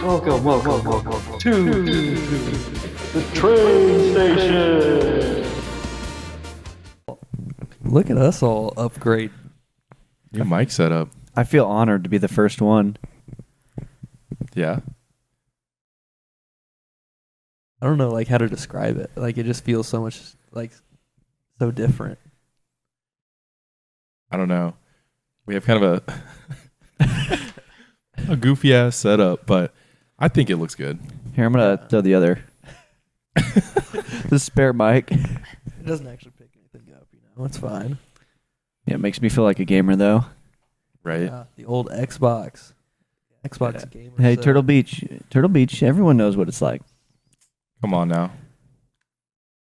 Welcome to the train station. Look at us all upgrade. New mic setup. I feel honored to be the first one. Yeah. I don't know like how to describe it. Like it just feels so much like so different. I don't know. We have kind of a goofy ass setup, but I think it looks good. Here, I'm going to throw the other. The spare mic. It doesn't actually pick anything up, you know. It's fine. Yeah, it makes me feel like a gamer, though. Right? Yeah, the old Xbox. Xbox gamer. Hey, set. Turtle Beach, everyone knows what it's like. Come on now.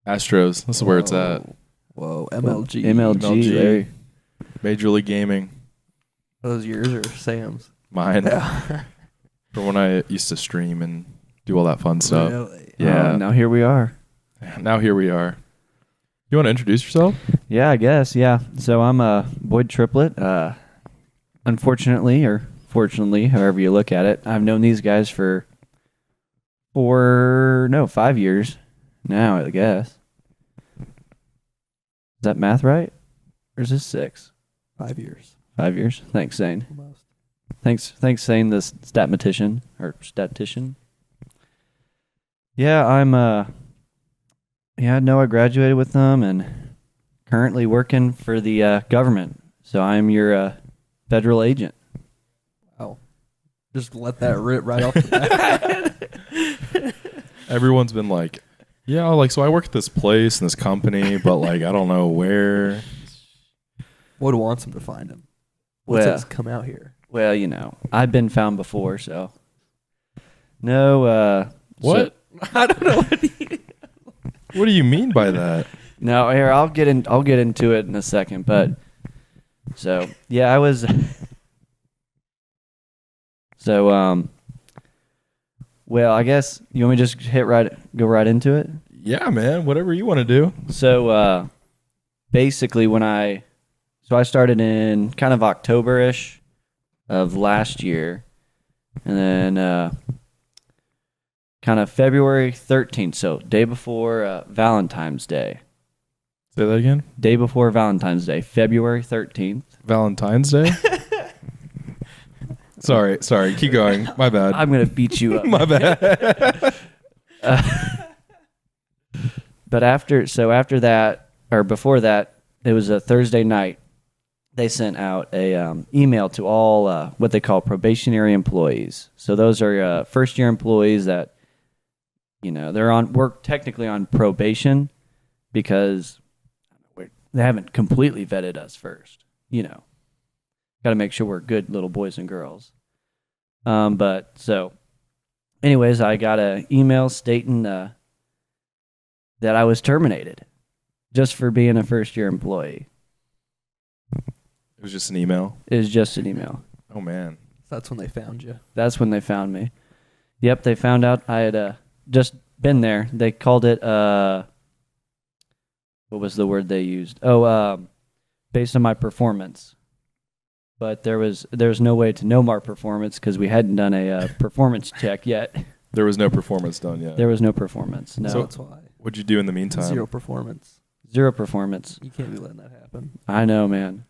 Astros. This is where it's at. Whoa, MLG. MLG. Larry. Major League Gaming. Those yours are Sam's. Mine. From when I used to stream and do all that fun stuff. Really? Yeah. Now here we are. Now here we are. You want to introduce yourself? Yeah, I guess. Yeah. So I'm a Boyd Triplet. Unfortunately, or fortunately, however you look at it, I've known these guys for 5 years now, I guess. Is that math right? Or is this 6? 5 years. 5 years? Thanks, Zane. Almost. Thanks, Zane, the statistician. Yeah, I graduated with them and currently working for the government. So I'm your federal agent. Wow. Just let that rip right off the bat. Everyone's been like, yeah, like, so I work at this place and this company, but like, I don't know where. Wood wants him to find him. Wood Well- says, come out here. Well, you know, I've been found before, so no. What? I don't know what What do you mean by that? No, here I'll get into it in a second, but so yeah, I was well, I guess you want me to just go right into it? Yeah, man. Whatever you want to do. So basically I started in kind of October-ish of last year, and then kind of February 13th, so day before Valentine's Day. Say that again. Day before Valentine's Day, February 13th. Valentine's Day? Sorry. Keep going. My bad. I'm going to beat you up. My bad. But after that, or before that, it was a Thursday night. They sent out a email to all what they call probationary employees. So those are first-year employees that, you know, we're technically on probation because they haven't completely vetted us first. You know, got to make sure we're good little boys and girls. But so, anyways, I got an email stating that I was terminated just for being a first-year employee. It was just an email. It was just an email. Oh, man. That's when they found you. That's when they found me. Yep, they found out I had just been there. They called it, what was the word they used? Based on my performance. But there was no way to know my performance because we hadn't done a performance check yet. There was no performance done yet. There was no performance. No. So- That's why. What'd you do in the meantime? Zero performance. Zero performance. You can't be letting that happen. I know, man.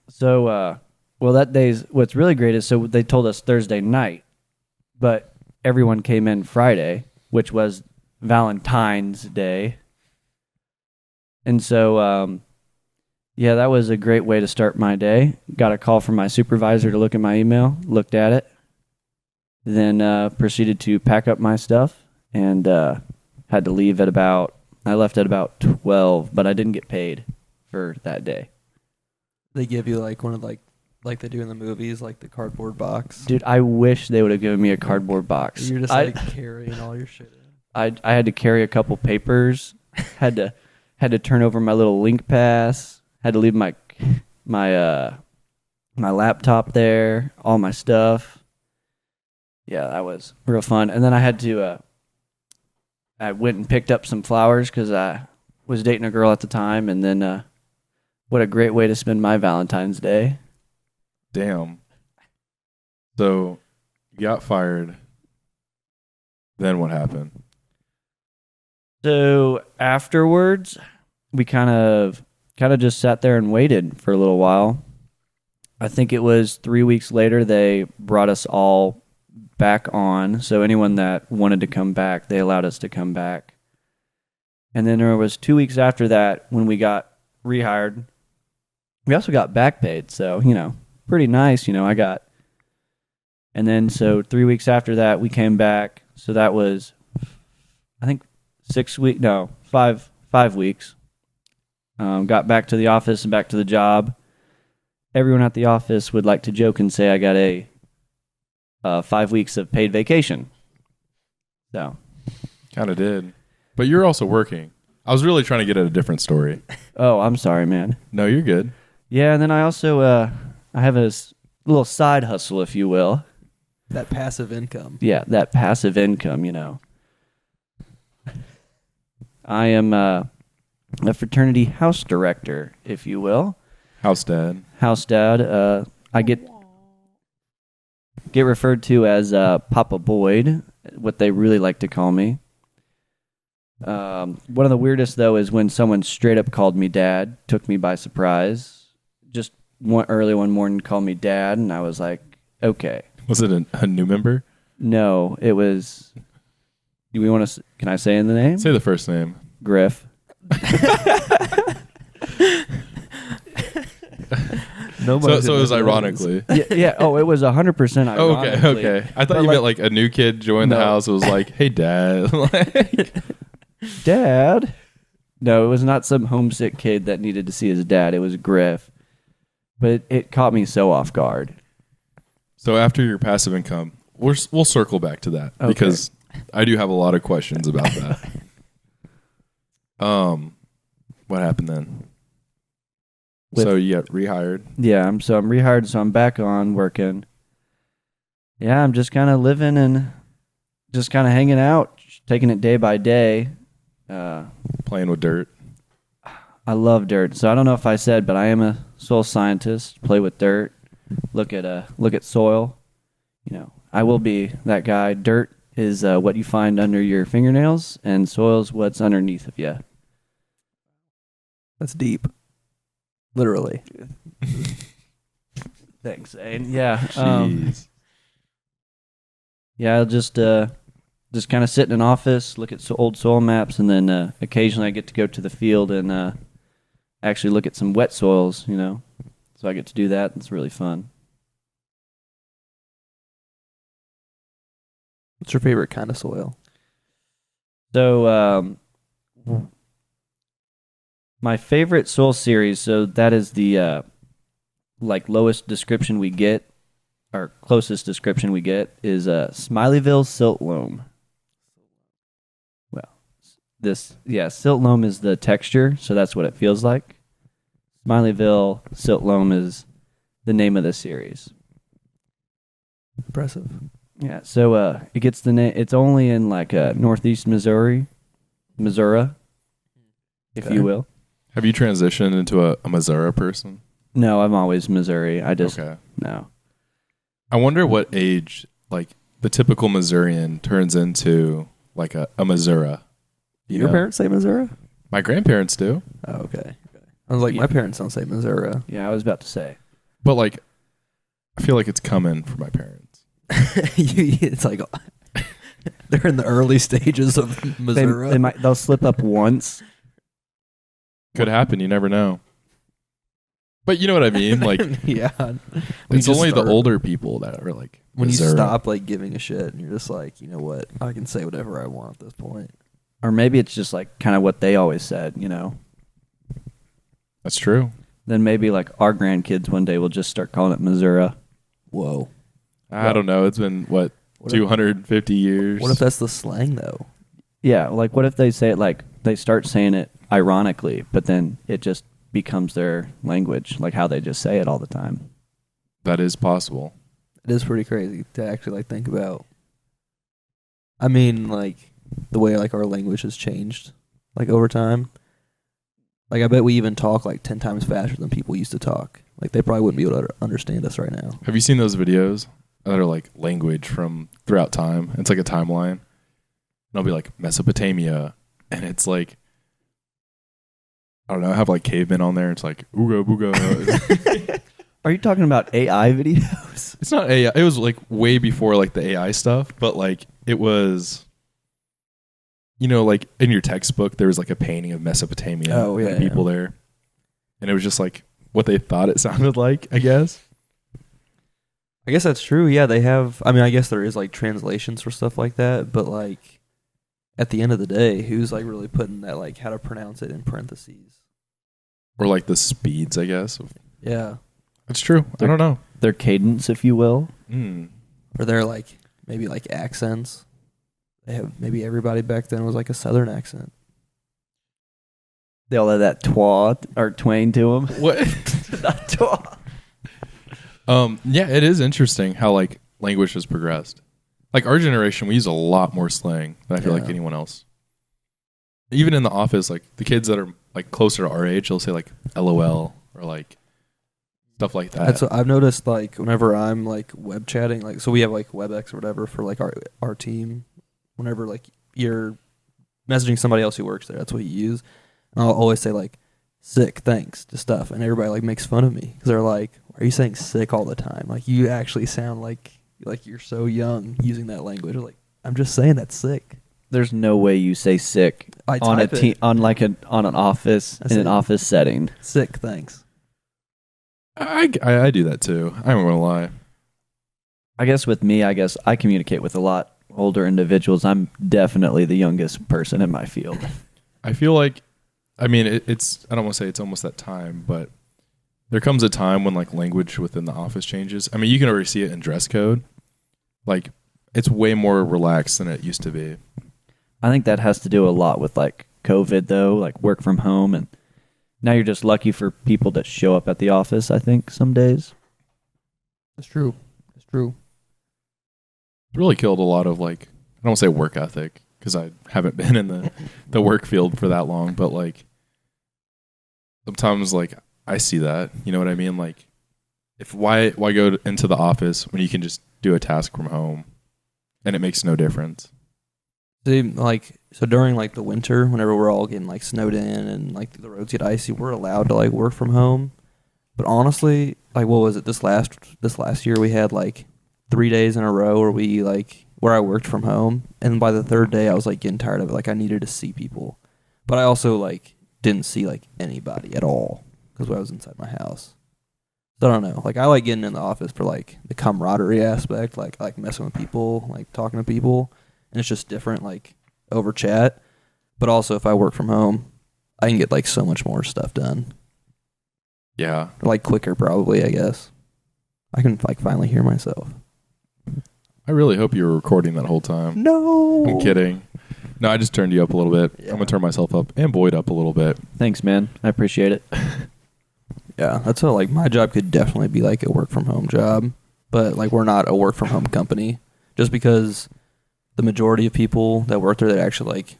So, that day's, what's really great is, so they told us Thursday night, but everyone came in Friday, which was Valentine's Day. And so, that was a great way to start my day. Got a call from my supervisor to look at my email, looked at it, then proceeded to pack up my stuff and had to leave I left at about 12, but I didn't get paid for that day. They give you like one of like they do in the movies, like the cardboard box. Dude, I wish they would have given me a cardboard box. You're just like carrying all your shit in. I had to carry a couple papers, had to turn over my little link pass, had to leave my laptop there, all my stuff. Yeah, that was real fun. And then I had to I went and picked up some flowers because I was dating a girl at the time, and then what a great way to spend my Valentine's Day. Damn. So you got fired. Then what happened? So afterwards, we kind of just sat there and waited for a little while. I think it was 3 weeks later they brought us all back on. So anyone that wanted to come back, they allowed us to come back. And then there was 2 weeks after that when we got rehired. We also got back paid, so, pretty nice, And then so 3 weeks after that, we came back. So that was, I think, 5 weeks. Got back to the office and back to the job. Everyone at the office would like to joke and say I got a 5 weeks of paid vacation. So. Kind of did. But you're also working. I was really trying to get at a different story. Oh, I'm sorry, man. No, you're good. Yeah, and then I also I have a little side hustle, if you will. That passive income. Yeah, that passive income, I am a fraternity house director, if you will. House dad. House dad. I get referred to as Papa Boyd, what they really like to call me. One of the weirdest, though, is when someone straight up called me dad, took me by surprise. Just early one morning called me dad, and I was like, okay. Was it a new member? No, it was... Do we want to... Can I say in the name? Say the first name. Griff. So it was ironically. Yeah. Oh, it was 100% ironically. Okay. I thought you meant like a new kid joined the house. It was like, hey, dad. Dad? No, it was not some homesick kid that needed to see his dad. It was Griff. But it caught me so off guard. So after your passive income, we'll circle back to that because I do have a lot of questions about that. What happened then? So you got rehired? Yeah, I'm rehired, so I'm back on working. Yeah, I'm just kind of living and just kind of hanging out, taking it day by day. Playing with dirt. I love dirt. So I don't know if I said, but I am a soil scientist. Play with dirt. Look at soil. I will be that guy. Dirt is what you find under your fingernails, and soil's what's underneath of you. That's deep. Literally. Thanks, Aiden. Yeah. Jeez. Yeah, I'll just kind of sit in an office, look at old soil maps, and then occasionally I get to go to the field and actually look at some wet soils, So I get to do that. It's really fun. What's your favorite kind of soil? So, my favorite soil series, so that is the lowest description we get, or closest description we get, is Smileyville silt loam. Well, silt loam is the texture, so that's what it feels like. Smileyville silt loam is the name of the series. Impressive. Yeah, so it gets the name. It's only in northeast Missouri, if you will. Have you transitioned into a Missouri person? No, I'm always Missouri. No. I wonder what age the typical Missourian turns into a Missouri. Your parents say Missouri? My grandparents do. Oh, okay. I was like, my parents don't say Missouri. Yeah, I was about to say. But I feel like it's coming for my parents. It's like they're in the early stages of Missouri. They'll slip up once. Could happen. You never know. But you know what I mean? Yeah. It's only the older people that are when Missouri. you stop giving a shit and you're just like, you know what? I can say whatever I want at this point. Or maybe it's just kind of what they always said, That's true. Then maybe our grandkids one day will just start calling it Missouri. Whoa. I don't know. It's been, 250 years? What if that's the slang, though? Yeah, what if they say it they start saying it ironically, but then it just becomes their language, how they just say it all the time. That is possible. It is pretty crazy to actually think about. I mean, the way our language has changed over time. I bet we even talk 10 times faster than people used to talk. They probably wouldn't be able to understand us right now. Have you seen those videos that are language from throughout time? It's a timeline. I'll be like Mesopotamia, and it's like, I don't know, I have like cavemen on there. It's like ooga booga. Are you talking about AI videos? It's not AI. It was like way before like the AI stuff, but like it was, like in your textbook there was like a painting of Mesopotamia and people there, and it was just like what they thought it sounded like, I guess. I guess that's true. Yeah, they have. I mean, I guess there is like translations for stuff like that, but like at the end of the day, who's like really putting that like how to pronounce it in parentheses? Or like the speeds, I guess. Yeah, it's true. I don't know. Their cadence, if you will. Or their like maybe like accents. They have maybe everybody back then was like a Southern accent. They all had that twa or twang to them. What? Not twa. Yeah, it is interesting how like language has progressed. Like our generation, we use a lot more slang than I feel like anyone else. Even in the office, like the kids that are like closer to our age, they'll say like LOL or like stuff like that. That's what I've noticed. Like whenever I'm like web chatting, like so we have like WebEx or whatever for like our team. Whenever like you're messaging somebody else who works there, that's what you use. And I'll always say like sick, thanks to stuff, and everybody like makes fun of me because they're like, "Are you saying sick all the time? Like you actually sound like you're so young using that language." I'm like, I'm just saying that's sick. There's no way you say sick on an office in an office setting. Sick, thanks. I do that too. I'm not gonna lie. I guess with me, I communicate with a lot older individuals. I'm definitely the youngest person in my field. I feel like, I mean, it's, I don't want to say it's almost that time, but there comes a time when like language within the office changes. I mean, you can already see it in dress code. Like, it's way more relaxed than it used to be. I think that has to do a lot with like COVID though, like work from home, and now you're just lucky for people that show up at the office, I think, some days. That's true. It's true. It really killed a lot of like, I don't want to say work ethic because I haven't been in the work field for that long, but like sometimes like I see that, you know what I mean? Like why go into the office when you can just do a task from home and it makes no difference? See, like, so during like the winter, whenever we're all getting like snowed in and like the roads get icy, we're allowed to like work from home. But honestly, like, what was it? This last year we had like 3 days in a row where I worked from home, and by the third day I was like getting tired of it. Like I needed to see people, but I also like didn't see like anybody at all because I was inside my house. So I don't know. Like I like getting in the office for like the camaraderie aspect. Like I like messing with people, like talking to people, and it's just different like over chat. But also if I work from home, I can get like so much more stuff done. Yeah, like quicker probably. I guess I can like finally hear myself. I really hope you were recording that whole time. No. I'm kidding. No, I just turned you up a little bit. Yeah. I'm going to turn myself up and Boyd up a little bit. Thanks, man. I appreciate it. Yeah, that's how like my job could definitely be like a work from home job, but like we're not a work from home company just because the majority of people that work there that actually like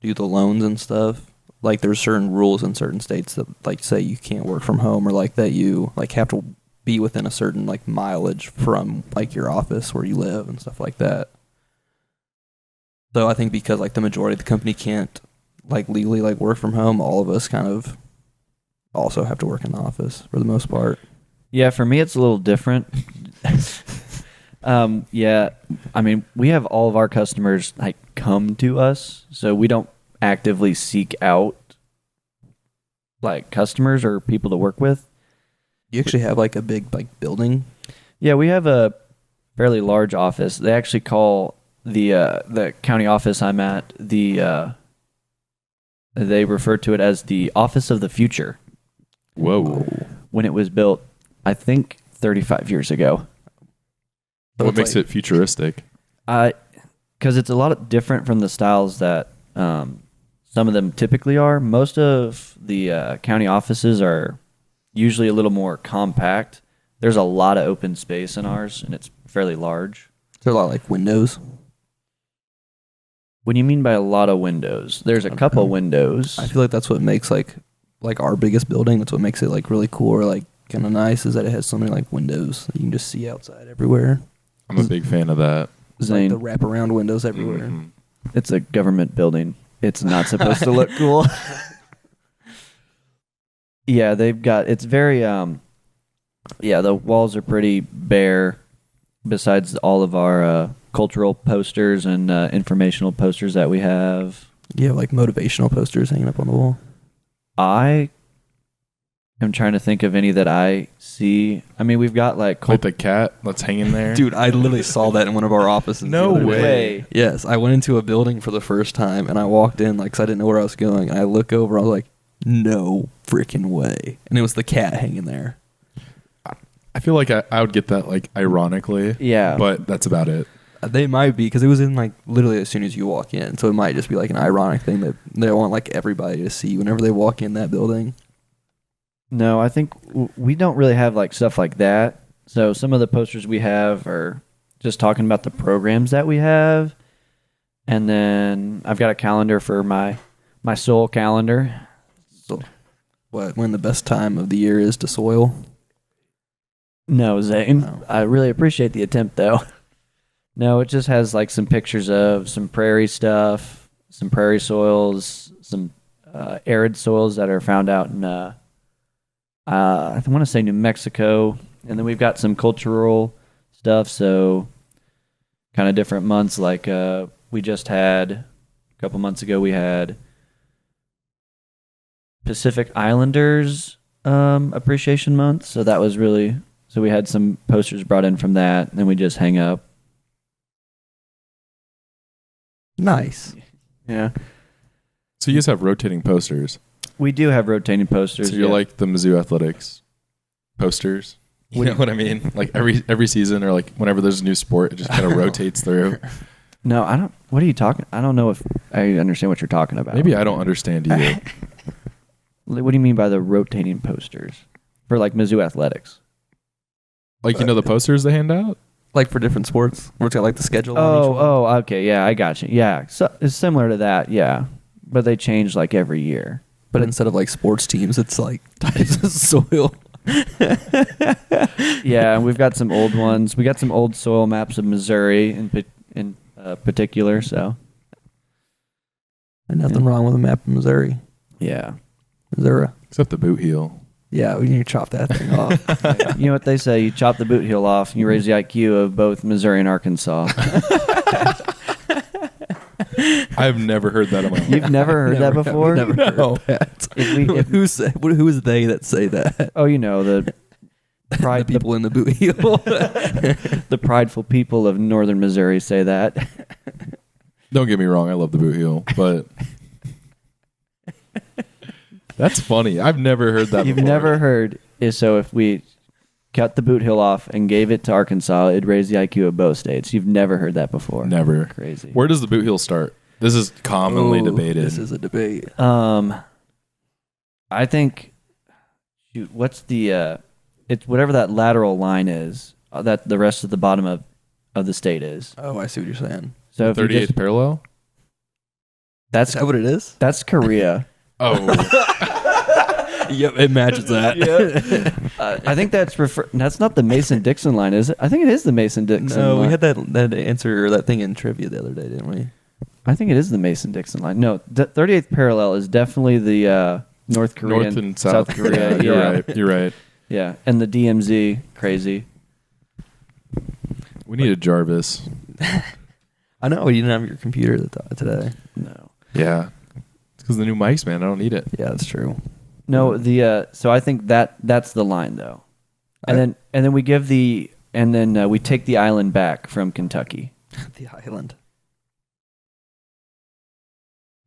do the loans and stuff, like there's certain rules in certain states that like say you can't work from home or like that you like have to be within a certain like mileage from like your office where you live and stuff like that. So I think because like the majority of the company can't like legally like work from home, all of us kind of also have to work in the office for the most part. Yeah, for me it's a little different. Yeah, I mean, we have all of our customers like come to us, so we don't actively seek out like customers or people to work with. You actually have like a big like building. Yeah, we have a fairly large office. They actually call the county office I'm at they refer to it as the Office of the Future. Whoa. When it was built, I think 35 years ago. So what makes it futuristic? Because it's a lot different from the styles that some of them typically are. Most of the county offices are usually a little more compact. There's a lot of open space in ours, and it's fairly large. There's a lot of like windows. What do you mean by a lot of windows? There's a couple windows. I feel like that's what makes like our biggest building. That's what makes it like really cool or like kind of nice is that it has so many like windows that you can just see outside everywhere. I'm a big fan of that. It's like the wraparound windows everywhere. Mm-hmm. It's a government building. It's not supposed to look cool. Yeah, they've got. It's very. The walls are pretty bare. Besides all of our cultural posters and informational posters that we have. You have like motivational posters hanging up on the wall. I am trying to think of any that I see. I mean, we've got like the cat that's hanging there. Dude, I literally saw that in one of our offices. No the other day. way. Yes, I went into a building for the first time, and I walked in like 'cause I didn't know where I was going, and I look over, I was like, no freaking way. And it was the cat hanging there. I feel like I would get that like ironically. Yeah. But that's about it. They might be, because it was in like literally as soon as you walk in, so it might just be like an ironic thing that they want like everybody to see whenever they walk in that building. No, I think we don't really have like stuff like that. So some of the posters we have are just talking about the programs that we have, and then I've got a calendar for my soul calendar. So, when the best time of the year is to soil? No, Zane. No. I really appreciate the attempt, though. No, it just has like some pictures of some prairie stuff, some prairie soils, some arid soils that are found out in, I want to say New Mexico. And then we've got some cultural stuff. So kind of different months. Like we just had, a couple months ago, we had Pacific Islanders Appreciation Month. So that was really, so we had some posters brought in from that. And then we just hang up. Nice. Yeah. So you guys have rotating posters. We do have rotating posters. So you're yeah. like the Mizzou Athletics posters. You know what I mean? Like every season or like whenever there's a new sport, it just kind of rotates through. No, I don't. What are you talking? I don't know if I understand what you're talking about. Maybe I don't understand either. What do you mean by the rotating posters for like Mizzou Athletics? Like, you know, the posters they hand out? Like for different sports, where it's got like the schedule on each one. Oh, okay, yeah, I got you. Yeah, so it's similar to that, yeah, but they change like every year. But instead of like sports teams, it's like types of soil. Yeah, and we've got some old ones. We got some old soil maps of Missouri in particular. So, And nothing wrong with a map of Missouri. yeah. Missouri. Except the boot heel. Yeah, we need to chop that thing off. You know what they say? You chop the boot heel off, and you raise the IQ of both Missouri and Arkansas. I've never heard that in my life. You've never heard that before? Never No. heard that. If we- Who is they that say that? Oh, you know, the The people in the boot heel. the prideful people of northern Missouri say that. Don't get me wrong, I love the boot heel, but that's funny. I've never heard that You've before. never heard is so if we cut the boot heel off and gave it to Arkansas, it'd raise the IQ of both states. You've never heard that before. Never. Crazy. Where does the boot heel start? This is commonly Ooh, debated. This is a debate. I think shoot, what's the it's whatever that lateral line is that the rest of the bottom of the state is. Oh, I see what you're saying. So if you 38th just, parallel? Is that what it is? that's Korea. Oh. Yep, it matches that. I think that's not the Mason-Dixon line, is it? I think it is the Mason-Dixon No, line. we had that answer or that thing in trivia the other day, didn't we? I think it is the Mason-Dixon line. No, the 38th parallel is definitely the North Korean, North and South Korea. You're right. You're right. Yeah, and the DMZ, crazy. We need a Jarvis. I know you didn't have your computer today. No, Yeah. It's because the new mics, man. I don't need it. Yeah, that's true. no. The so I think that's the line though, and then we give we take the island back from Kentucky. The island.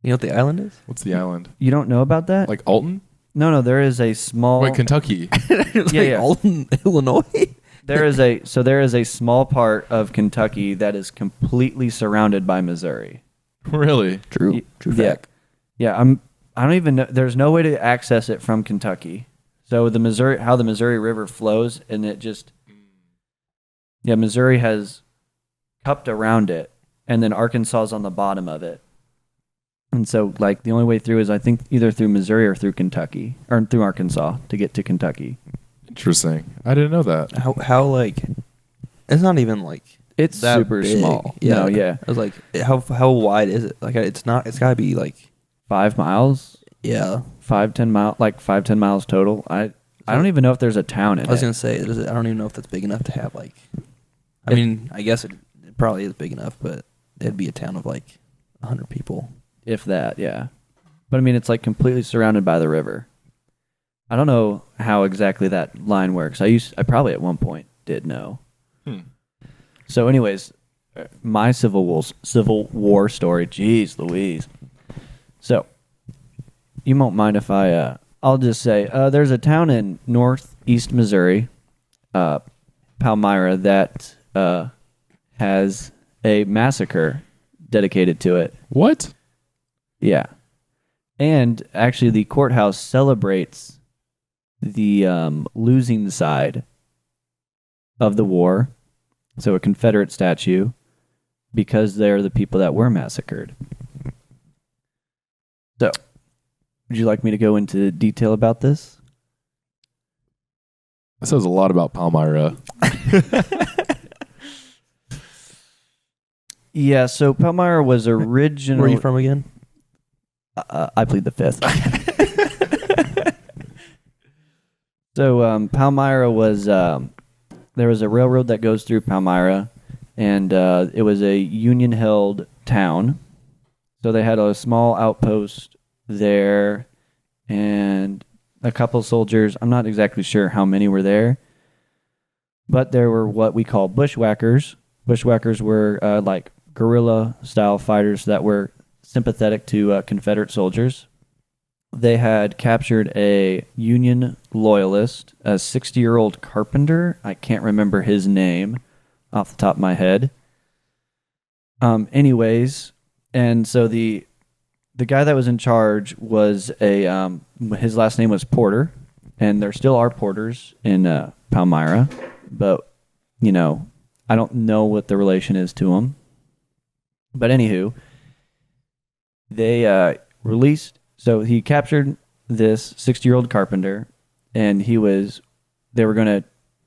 You know what the island is? What's the island? You don't know about that? Like Alton? No. There is a small. Wait, Kentucky. It's Yeah, like yeah. Alton, Illinois. There is a small part of Kentucky that is completely surrounded by Missouri. Really? True. True Yeah. fact. Yeah, I don't even know. There's no way to access it from Kentucky. So the Missouri River flows, and it just, Missouri has cupped around it, and then Arkansas is on the bottom of it. And so, like, the only way through is, I think, either through Missouri or through Kentucky, or through Arkansas to get to Kentucky. Interesting. I didn't know that. How like it's not even like It's that super big. small. Yeah, No, yeah. I was like, how wide is it? Like, it's not. It's got to be like 5 miles, yeah. 5-10 miles total. I don't even know if there's a town in I was it. gonna say, I don't even know if that's big enough to have like. I mean, I guess it probably is big enough, but it'd be a town of like 100 people. If that, yeah. But I mean, it's like completely surrounded by the river. I don't know how exactly that line works. I probably at one point did know. So, anyways, my Civil War story. Jeez, Louise. So, you won't mind if I'll just say there's a town in northeast Missouri, Palmyra, that has a massacre dedicated to it. What? Yeah. And actually, the courthouse celebrates the losing side of the war, so a Confederate statue, because they're the people that were massacred. So, would you like me to go into detail about this? That says a lot about Palmyra. Yeah, so Palmyra was originally... Where are you from again? I plead the fifth. So Palmyra was... there was a railroad that goes through Palmyra, and it was a Union-held town. So they had a small outpost there, and a couple soldiers. I'm not exactly sure how many were there, but there were what we call bushwhackers. Bushwhackers were like guerrilla-style fighters that were sympathetic to Confederate soldiers. They had captured a Union loyalist, a 60-year-old carpenter. I can't remember his name off the top of my head. Anyways, and so the guy that was in charge was his last name was Porter, and there still are Porters in Palmyra, but I don't know what the relation is to him. But anywho, they released. So he captured this 60-year-old carpenter, and they were going to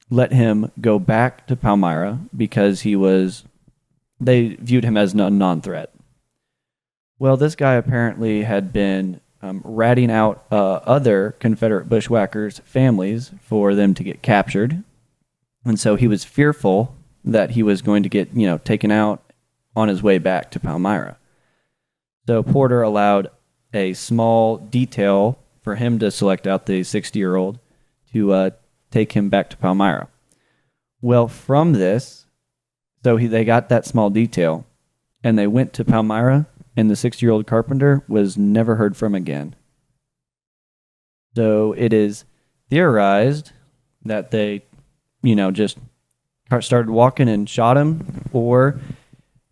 let him go back to Palmyra because they viewed him as a non-threat. Well, this guy apparently had been ratting out other Confederate bushwhackers' families for them to get captured, and so he was fearful that he was going to get taken out on his way back to Palmyra. So Porter allowed a small detail for him to select out the 60-year-old to take him back to Palmyra. Well, from this, they got that small detail, and they went to Palmyra, and the 60-year-old carpenter was never heard from again. So it is theorized that they, just started walking and shot him, or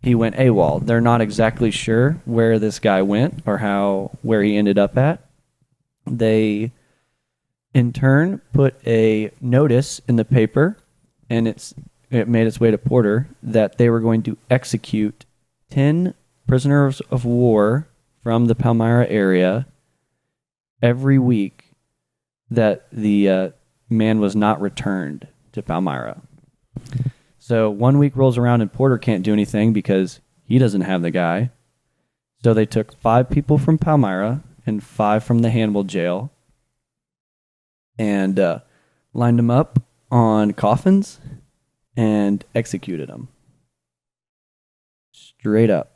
he went AWOL. They're not exactly sure where this guy went or where he ended up at. They, in turn, put a notice in the paper, and it made its way to Porter, that they were going to execute 10 prisoners of war from the Palmyra area every week that the man was not returned to Palmyra. So 1 week rolls around and Porter can't do anything because he doesn't have the guy. So they took 5 people from Palmyra and 5 from the Hannibal jail and lined them up on coffins and executed them. Straight up.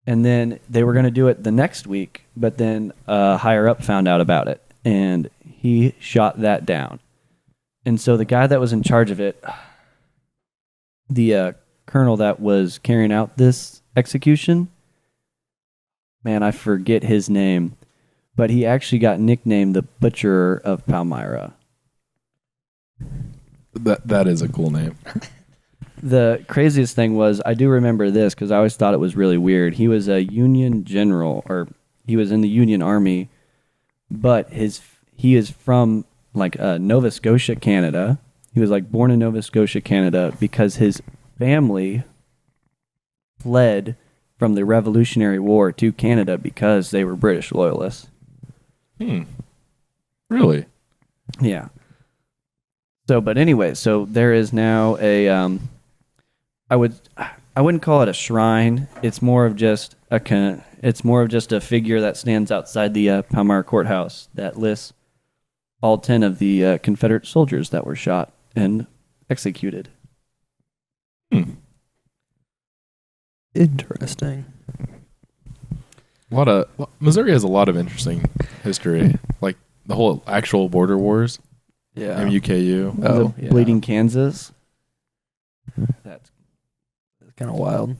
And then they were going to do it the next week, but then higher up found out about it, and he shot that down. And so the guy that was in charge of it, the colonel that was carrying out this execution, man, I forget his name, but he actually got nicknamed the Butcher of Palmyra. That is a cool name. The craziest thing was, I do remember this because I always thought it was really weird. He was a Union general, or he was in the Union Army, but he is from Nova Scotia, Canada. He was born in Nova Scotia, Canada, because his family fled from the Revolutionary War to Canada because they were British loyalists. Really? Yeah. So, but anyway, so there is now a I wouldn't call it a shrine. It's more of just a figure that stands outside the Palmyra courthouse that lists all 10 of the Confederate soldiers that were shot and executed. Interesting. Missouri has a lot of interesting history, like the whole actual border wars. Yeah. MUKU. Oh, The Bleeding Kansas. That's kind of wild.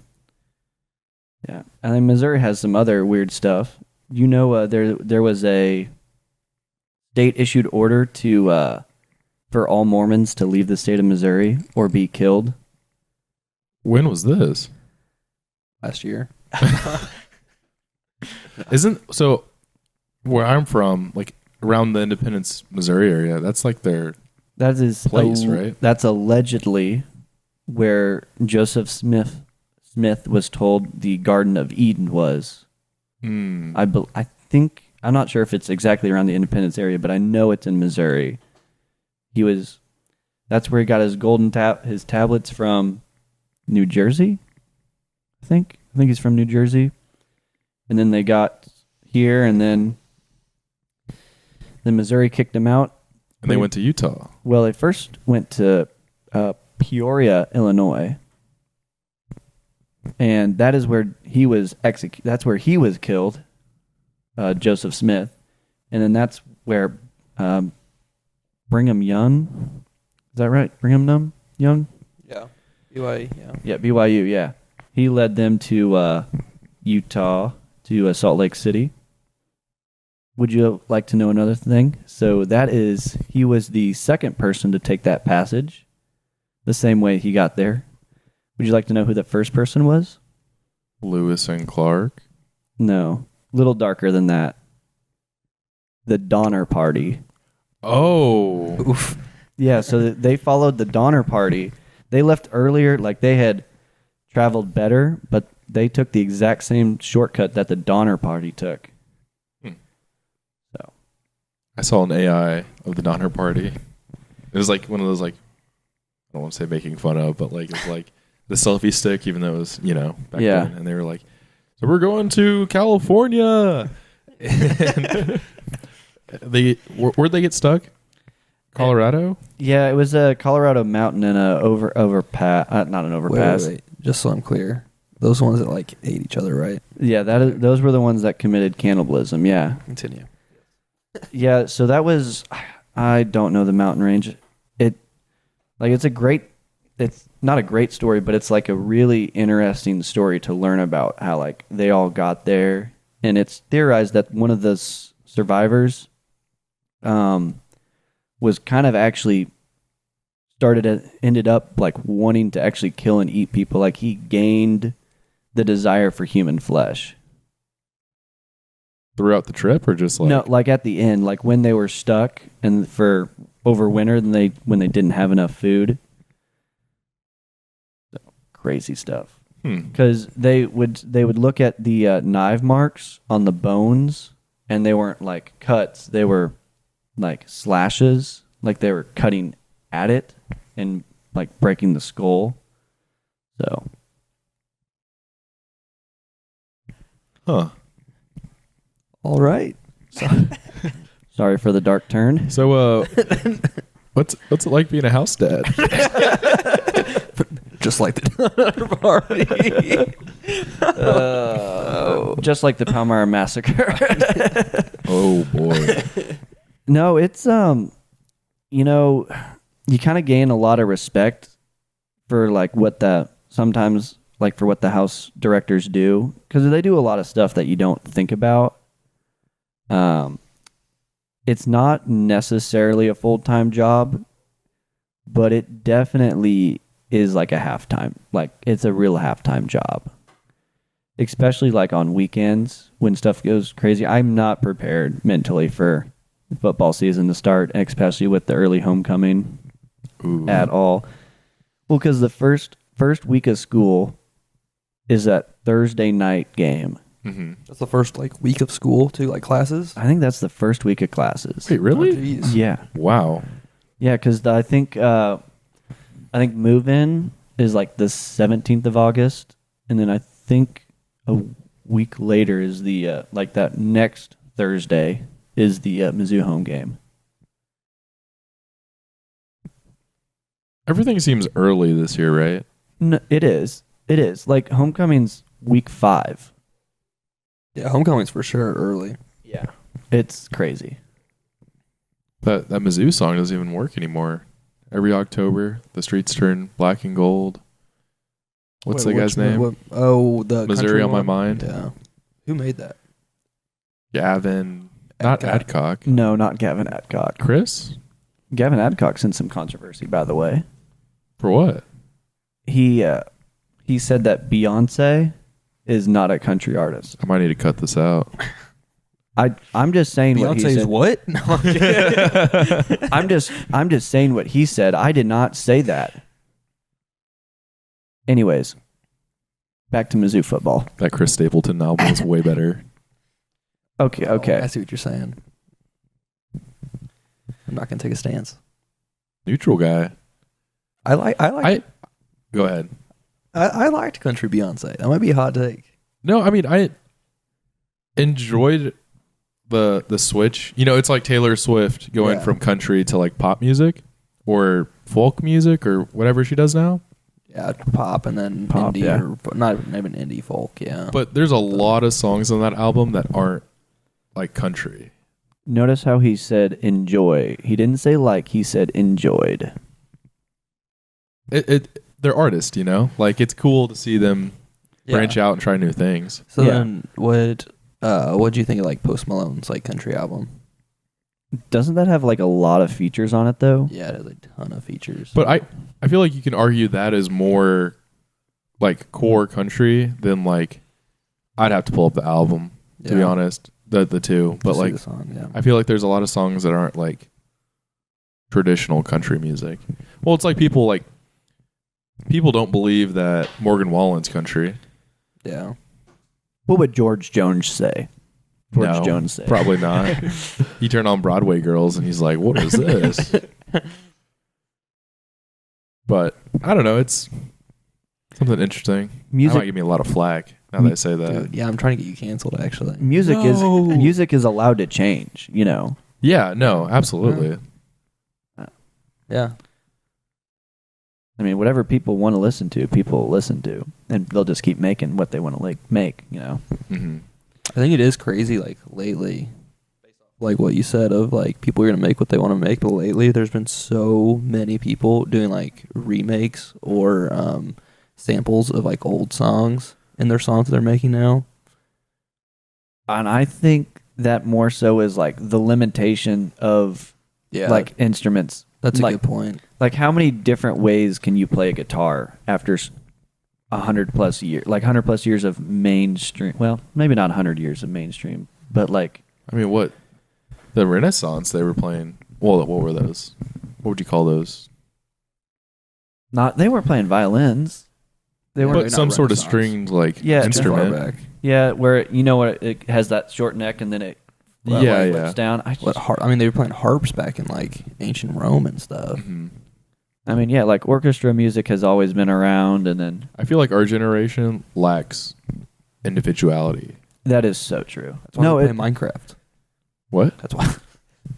yeah. And then Missouri has some other weird stuff. You know, there was a state issued order to for all Mormons to leave the state of Missouri or be killed. When was this? Last year. Isn't so? Where I'm from, like around the Independence, Missouri area, that's like their That is place, right? That's allegedly where Joseph Smith was told the Garden of Eden was. I think, I'm not sure if it's exactly around the Independence area, but I know it's in Missouri. That's where he got his his tablets from New Jersey. I think he's from New Jersey. And then they got here, and then Missouri kicked him out. And they went to Utah. Well, they first went to Peoria, Illinois, and that is where he was That's where he was killed, Joseph Smith, and then that's where Brigham Young. Is that right? Brigham Young? Yeah. BYU. Yeah. Yeah, BYU. Yeah, he led them to Utah, to Salt Lake City. Would you like to know another thing? So he was the second person to take that passage, the same way he got there. Would you like to know who the first person was? Lewis and Clark. No, a little darker than that. The Donner Party. Oh. Oof. Yeah, so they followed the Donner Party. They left earlier, like they had traveled better, but they took the exact same shortcut that the Donner Party took. So, I saw an AI of the Donner Party. It was like one of those, like, I don't want to say making fun of, but like it's like the selfie stick, even though it was, back then. And they were like, so we're going to California. And where'd they get stuck? Colorado? yeah, it was a Colorado mountain and a overpass, not an overpass. Wait. Just so I'm clear, those ones that like ate each other, right? Yeah, those were the ones that committed cannibalism. Yeah, Continue. yeah. So that was, I don't know the mountain range. It's not a great story, but it's like a really interesting story to learn about how like they all got there, and it's theorized that one of the survivors, was kind of actually ended up like wanting to actually kill and eat people. Like he gained the desire for human flesh. Throughout the trip, or just like... No, like at the end, like when they were stuck and for over winter, when they didn't have enough food. So, crazy stuff. Because they would look at the knife marks on the bones, and they weren't like cuts; they were like slashes, like they were cutting at it and like breaking the skull. So, Huh. All right. sorry for the dark turn. So, what's it like being a house dad? Just like the party. Just like the Palmyra massacre. Oh boy. No, it's you kind of gain a lot of respect for like what the house directors do, because they do a lot of stuff that you don't think about. It's not necessarily a full-time job, but it definitely is like a half-time. Like it's a real half-time job, especially like on weekends when stuff goes crazy. I'm not prepared mentally for football season to start, especially with the early homecoming. Ooh. At all. Well, because the first week of school is that Thursday night game. Mm-hmm. That's the first like week of school too, like classes. I think that's the first week of classes. Wait, really? Oh, jeez. Yeah, Wow. yeah. Because I think move-in is like the 17th of August, and then I think a week later is the like that next Thursday is the Mizzou home game. Everything seems early this year, right? No, it is. It is. Like homecoming's week 5. Yeah, homecoming's for sure early. Yeah. It's crazy. That Mizzou song doesn't even work anymore. Every October, the streets turn black and gold. What's the guy's name? The Missouri country on My one? Mind. Yeah. Who made that? Gavin, not Adcock. No, not Gavin Adcock. Chris? Gavin Adcock's in some controversy, by the way. For what? He said that Beyonce is not a country artist. I might need to cut this out. I'm just saying what he Beyonce's said. what? No, I'm kidding. I'm just saying what he said. I did not say that. Anyways, back to Mizzou football. That Chris Stapleton album was way better. Okay. I see what you're saying. I'm not gonna take a stance. Neutral guy. I Go ahead. liked country Beyonce. That might be a hot take. No, I mean I enjoyed the switch. You know, it's like Taylor Swift going from country to like pop music or folk music or whatever she does now. Yeah, pop and then Pop, indie, yeah. or not even indie folk. Yeah, But there's a lot of songs on that album that aren't like country. Notice how he said enjoy. He didn't say like. He said enjoyed. They're artists, you know. Like it's cool to see them branch out and try new things. So Yeah. then, what do you think of like Post Malone's like country album? Doesn't that have like a lot of features on it though? Yeah, it has a ton of features. But I feel like you can argue that is more like core country than like I'd have to pull up the album to be honest. The two, but To see like the song, yeah. I feel like there's a lot of songs that aren't like traditional country music. Well, it's like people don't believe that Morgan Wallen's country. Yeah. What would George Jones say? No, Jones say. Probably not. He turned on Broadway Girls and he's like, "What is this?" But I don't know. It's something interesting. That might give me a lot of flack now that I say that. Dude, yeah, I'm trying to get you canceled actually. Music is allowed to change, you know. Yeah, no, absolutely. Yeah. I mean, whatever people want to listen to, people listen to, and they'll just keep making what they want to make, you know. Mm-hmm. I think it is crazy, like, lately, like what you said of, like, people are going to make what they want to make, but lately there's been so many people doing, like, remakes or samples of, like, old songs in their songs that they're making now. And I think that more so is, like, the limitation of, like, instruments. That's a like, good point. Like, how many different ways can you play a guitar after 100+ years? Like, 100+ years of mainstream. Well, maybe not 100 years of mainstream, but like. I mean, what the Renaissance they were playing? Well, what were those? What would you call those? They weren't playing violins. They were But some sort of stringed like instrument. Yeah, where it has that short neck and then it flips down. They were playing harps back in like ancient Rome and stuff. Mm-hmm. I mean, yeah, like orchestra music has always been around, and then I feel like our generation lacks individuality. that is so true. That's why we play Minecraft. What? That's why.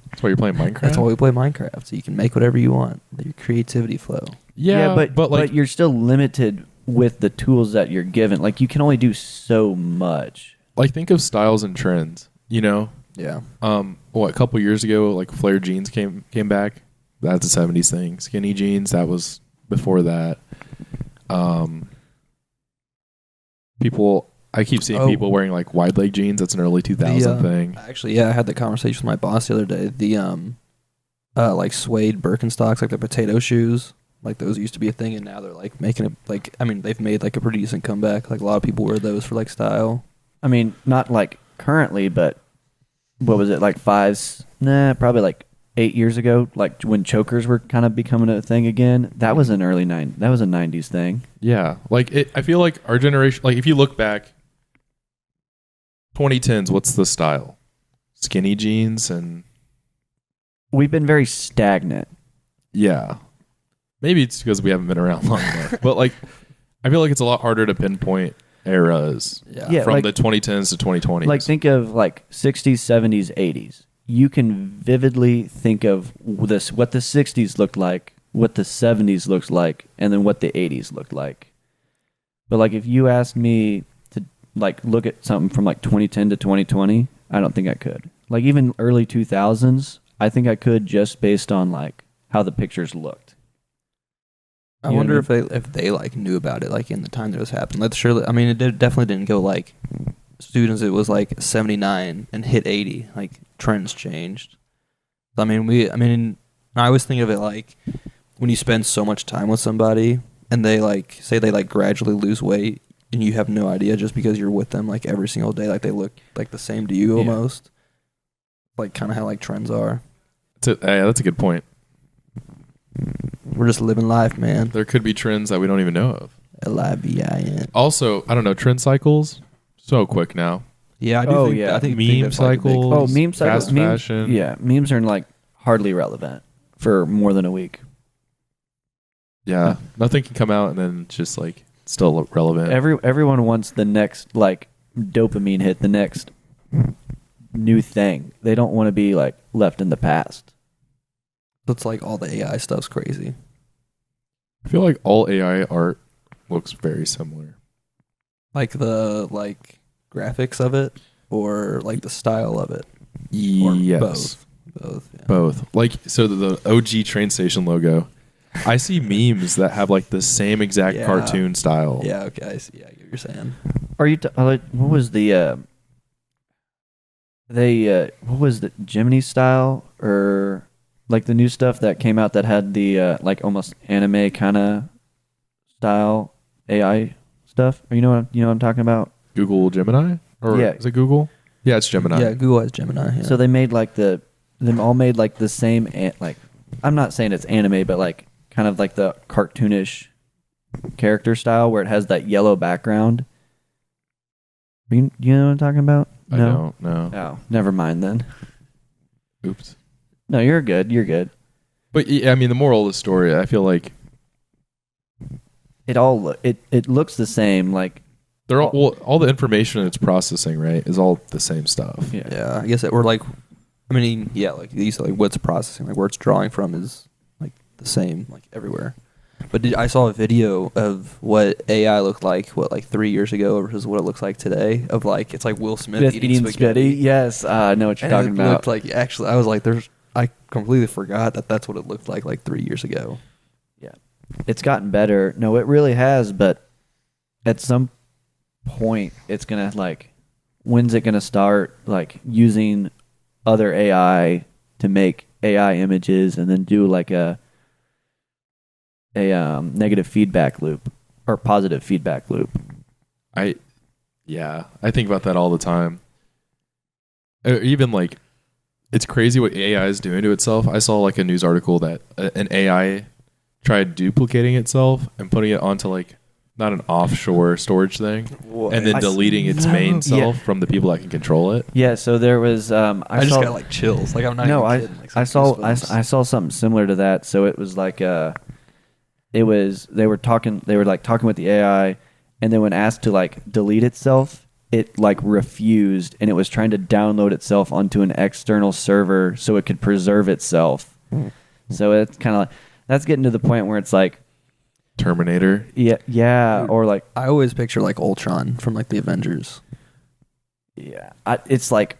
That's why you're playing Minecraft. That's why we play Minecraft. So you can make whatever you want. Let your creativity flow. Yeah, but you're still limited with the tools that you're given. Like you can only do so much. Like think of styles and trends. You know. Yeah. A couple years ago, like flare jeans came back. That's a 70s thing. Skinny jeans, that was before that. I keep seeing people wearing like wide leg jeans. That's an early 2000 thing. Actually, yeah, I had the conversation with my boss the other day. The like suede Birkenstocks, like the potato shoes, like those used to be a thing, and now they're like making it like they've made like a pretty decent comeback. Like a lot of people wear those for like style. I mean, not like currently, but what was it like probably like 8 years ago, like when chokers were kind of becoming a thing again. That was an early that was a 90s thing. Yeah, like I feel like our generation, like if you look back 2010s, what's the style? Skinny jeans and we've been very stagnant. yeah. Maybe it's because we haven't been around long enough. But like, I feel like it's a lot harder to pinpoint eras Yeah, from like- the 2010s to 2020s. Like think of like 60s, 70s, 80s. You can vividly think of this, what the 60s looked like, what the 70s looked like, and then what the 80s looked like. But like if you asked me to like look at something from like 2010 to 2020, I don't think I could. Like even early 2000s, I think I could just based on like how the pictures looked. I You know wonder what I if they like knew about it like in the time that it was happening. Like surely, I mean, definitely didn't go like students. It was like 79 and hit 80. Like trends changed. I mean, I always think of it like when you spend so much time with somebody and they like say they like gradually lose weight and you have no idea just because you're with them like every single day. Like they look like the same to you almost. Like kind of how like trends are. That's a good point. We're just living life, man. There could be trends that we don't even know of. LIVIN. Also, I don't know, trend cycles so quick now. Yeah, I do Oh, think, yeah. I think Meme that's, like, a big cycles. Oh, thing. meme cycles. Fast fashion. Yeah, memes are like hardly relevant for more than a week. Yeah, nothing can come out and then just like still relevant. Everyone wants the next like dopamine hit, the next new thing. They don't want to be like left in the past. It's like all the AI stuff's crazy. I feel like all AI art looks very similar. Like the like graphics of it, or like the style of it. Or Yes, both. Yeah. both. Like so, the OG train station logo. I see memes that have like the same exact Yeah. cartoon style. Yeah. Okay. I see. Yeah, I get what you're saying. Are you? What was the? What was the Gemini style or like the new stuff that came out that had the like almost anime kind of style AI stuff? Or you know what I'm talking about? Google Gemini, or Yeah. is it Google? Yeah, it's Gemini. Yeah, Google has Gemini. Yeah. So they made like them all made like the same like I'm not saying it's anime, but like kind of like the cartoonish character style where it has that yellow background. You know what I'm talking about? I don't know. Oh, never mind then. Oops. No, you're good. You're good. But yeah, I mean, the moral of the story, I feel like It looks the same. Like they're all the information it's processing, right, is all the same stuff. yeah, I guess it, or like, I mean, yeah, like you said, like what's processing, like where it's drawing from is like the same, like everywhere. But I saw a video of what AI looked like 3 years ago versus what it looks like today. Of like, it's like Will Smith eating spaghetti. Yes, I know what you're And talking it about. looked like actually, I was like, I completely forgot that that's what it looked like 3 years ago. Yeah, it's gotten better. No, it really has. But at some point, it's gonna like, when's it gonna start like using other AI to make AI images and then do like a negative feedback loop or positive feedback loop? I think about that all the time. Even like, it's crazy what AI is doing to itself. I saw like a news article that an AI tried duplicating itself and putting it onto like not an offshore storage thing, and then deleting its main self from the people that can control it. Yeah, so there was I just got like chills. Like I'm not. No, even kidding. Like, I some saw goosebumps. I saw something similar to that. So it was like they were talking with the AI, and then when asked to like delete itself, it like refused, and it was trying to download itself onto an external server so it could preserve itself. So it's kind of like, that's getting to the point where it's like Terminator. yeah, or like I always picture like Ultron from like the Avengers. yeah, it's like,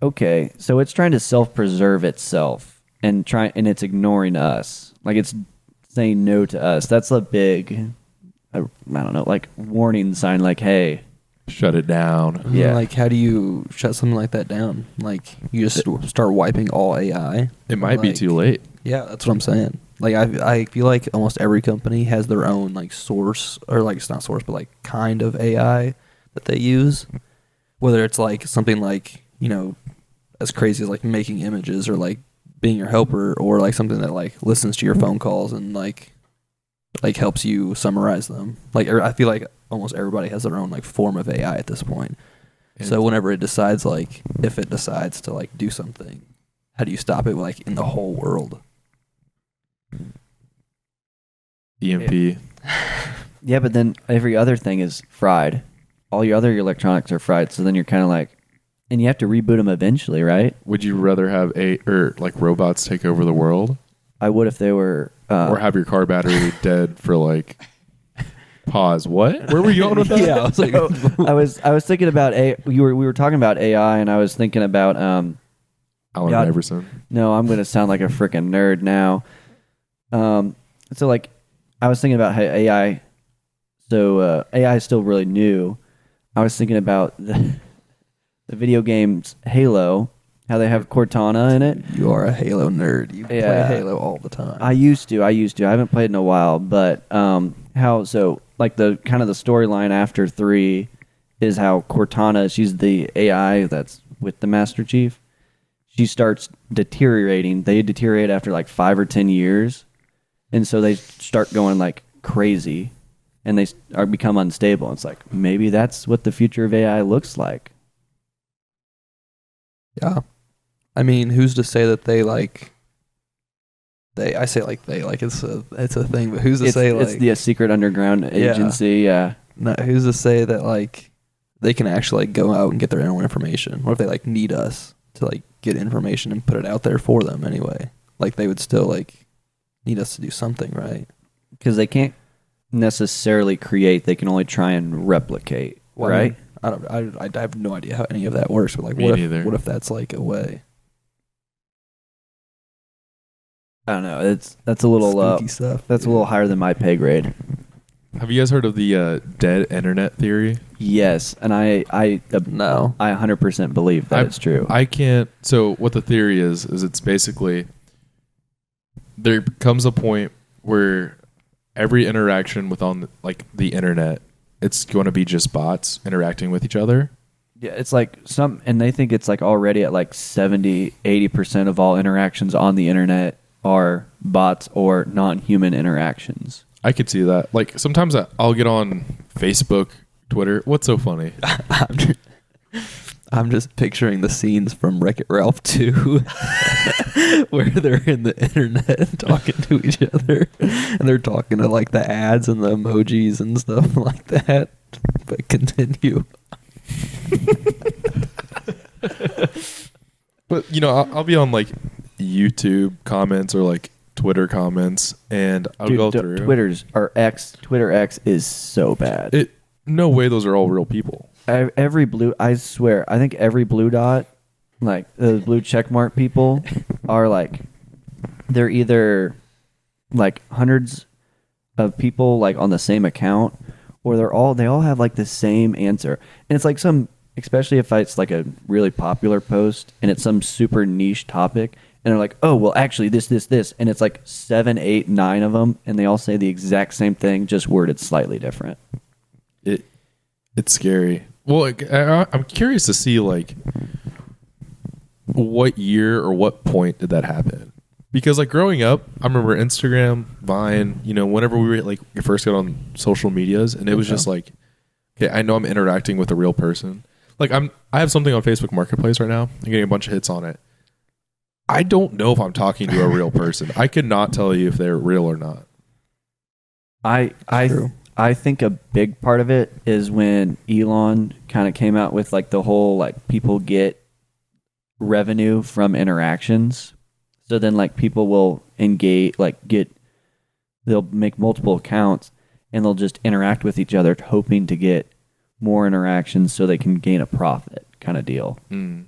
okay, so it's trying to self-preserve itself and it's ignoring us. Like it's saying no to us. That's a big, I don't know, like warning sign. Like, hey, Shut it down. Yeah. Like, how do you shut something like that down? Like, you just start wiping all AI? It might be Like, too late. Yeah, that's what I'm saying. Like, I feel like almost every company has their own, like, source, or, like, it's not source, but, like, kind of AI that they use. Whether it's, like, something like, you know, as crazy as, like, making images or, like, being your helper, or, like, something that, like, listens to your phone calls and, like helps you summarize them. Like, I feel like almost everybody has their own, like, form of AI at this point. And So whenever it decides, like, if it decides to, like, do something, how do you stop it, like, in the whole world? EMP. Yeah, but then every other thing is fried. All your other electronics are fried, so then you're kind of like, and you have to reboot them eventually, right? Would you rather have robots take over the world, I would if they were, or have your car battery dead for like? Pause. What? Where were you going with that? Yeah, I was like, I was thinking about we were talking about AI, and I was thinking about Allen God. Iverson. No, I'm going to sound like a freaking nerd now. So like, I was thinking about how AI. So AI is still really new. I was thinking about the video games Halo, how they have Cortana in it. you are a Halo nerd. You play Halo all the time. I used to. I haven't played in a while, but like the kind of the storyline after 3 is how Cortana, she's the AI that's with the Master Chief. She starts deteriorating. They deteriorate after like 5 or 10 years, and so they start going like crazy, and they become unstable. It's like maybe that's what the future of AI looks like. Yeah. I mean, who's to say that they like... I say like they, like it's a thing, but who's to say like... It's the secret underground agency, yeah. No, who's to say that like they can actually like go out and get their own information? What if they like need us to like get information and put it out there for them anyway? Like they would still like need us to do something, right? Because they can't necessarily create; they can only try and replicate, right? I have no idea how any of that works. But like, Me neither. what if that's like a way? I don't know. That's a little Spooky stuff. That's a little higher than my pay grade. Have you guys heard of the dead internet theory? Yes, and I No. I 100% believe that it's true. I can't. So what the theory is it's basically there comes a point where every interaction with the internet, it's going to be just bots interacting with each other. Yeah, it's like and they think it's like already at like 70-80% of all interactions on the internet are bots or non-human interactions. I could see that. Like sometimes I'll get on Facebook, Twitter. What's so funny? I'm just picturing the scenes from Wreck-It Ralph 2 where they're in the internet talking to each other and they're talking to like the ads and the emojis and stuff like that. But continue. But I'll be on like YouTube comments or like Twitter comments, and I'll go through. Twitter X is so bad. No way those are all real people. I swear, I think every blue dot, like the blue check mark people, are like, they're either like hundreds of people like on the same account, or they all have like the same answer, and it's like especially if it's like a really popular post and it's some super niche topic. And they're like, oh, well, actually, this. And it's like 7, 8, 9 of them. And they all say the exact same thing, just worded slightly different. It's scary. Well, I'm curious to see, like, what year or what point did that happen? Because, like, growing up, I remember Instagram, Vine, whenever we were, like, first got on social medias. And it was just like, okay, I know I'm interacting with a real person. Like, I have something on Facebook Marketplace right now. I'm getting a bunch of hits on it. I don't know if I'm talking to a real person. I could not tell you if they're real or not. I think a big part of it is when Elon kind of came out with like the whole like people get revenue from interactions. So then like people will engage, they'll make multiple accounts and they'll just interact with each other hoping to get more interactions so they can gain a profit kind of deal. Mm.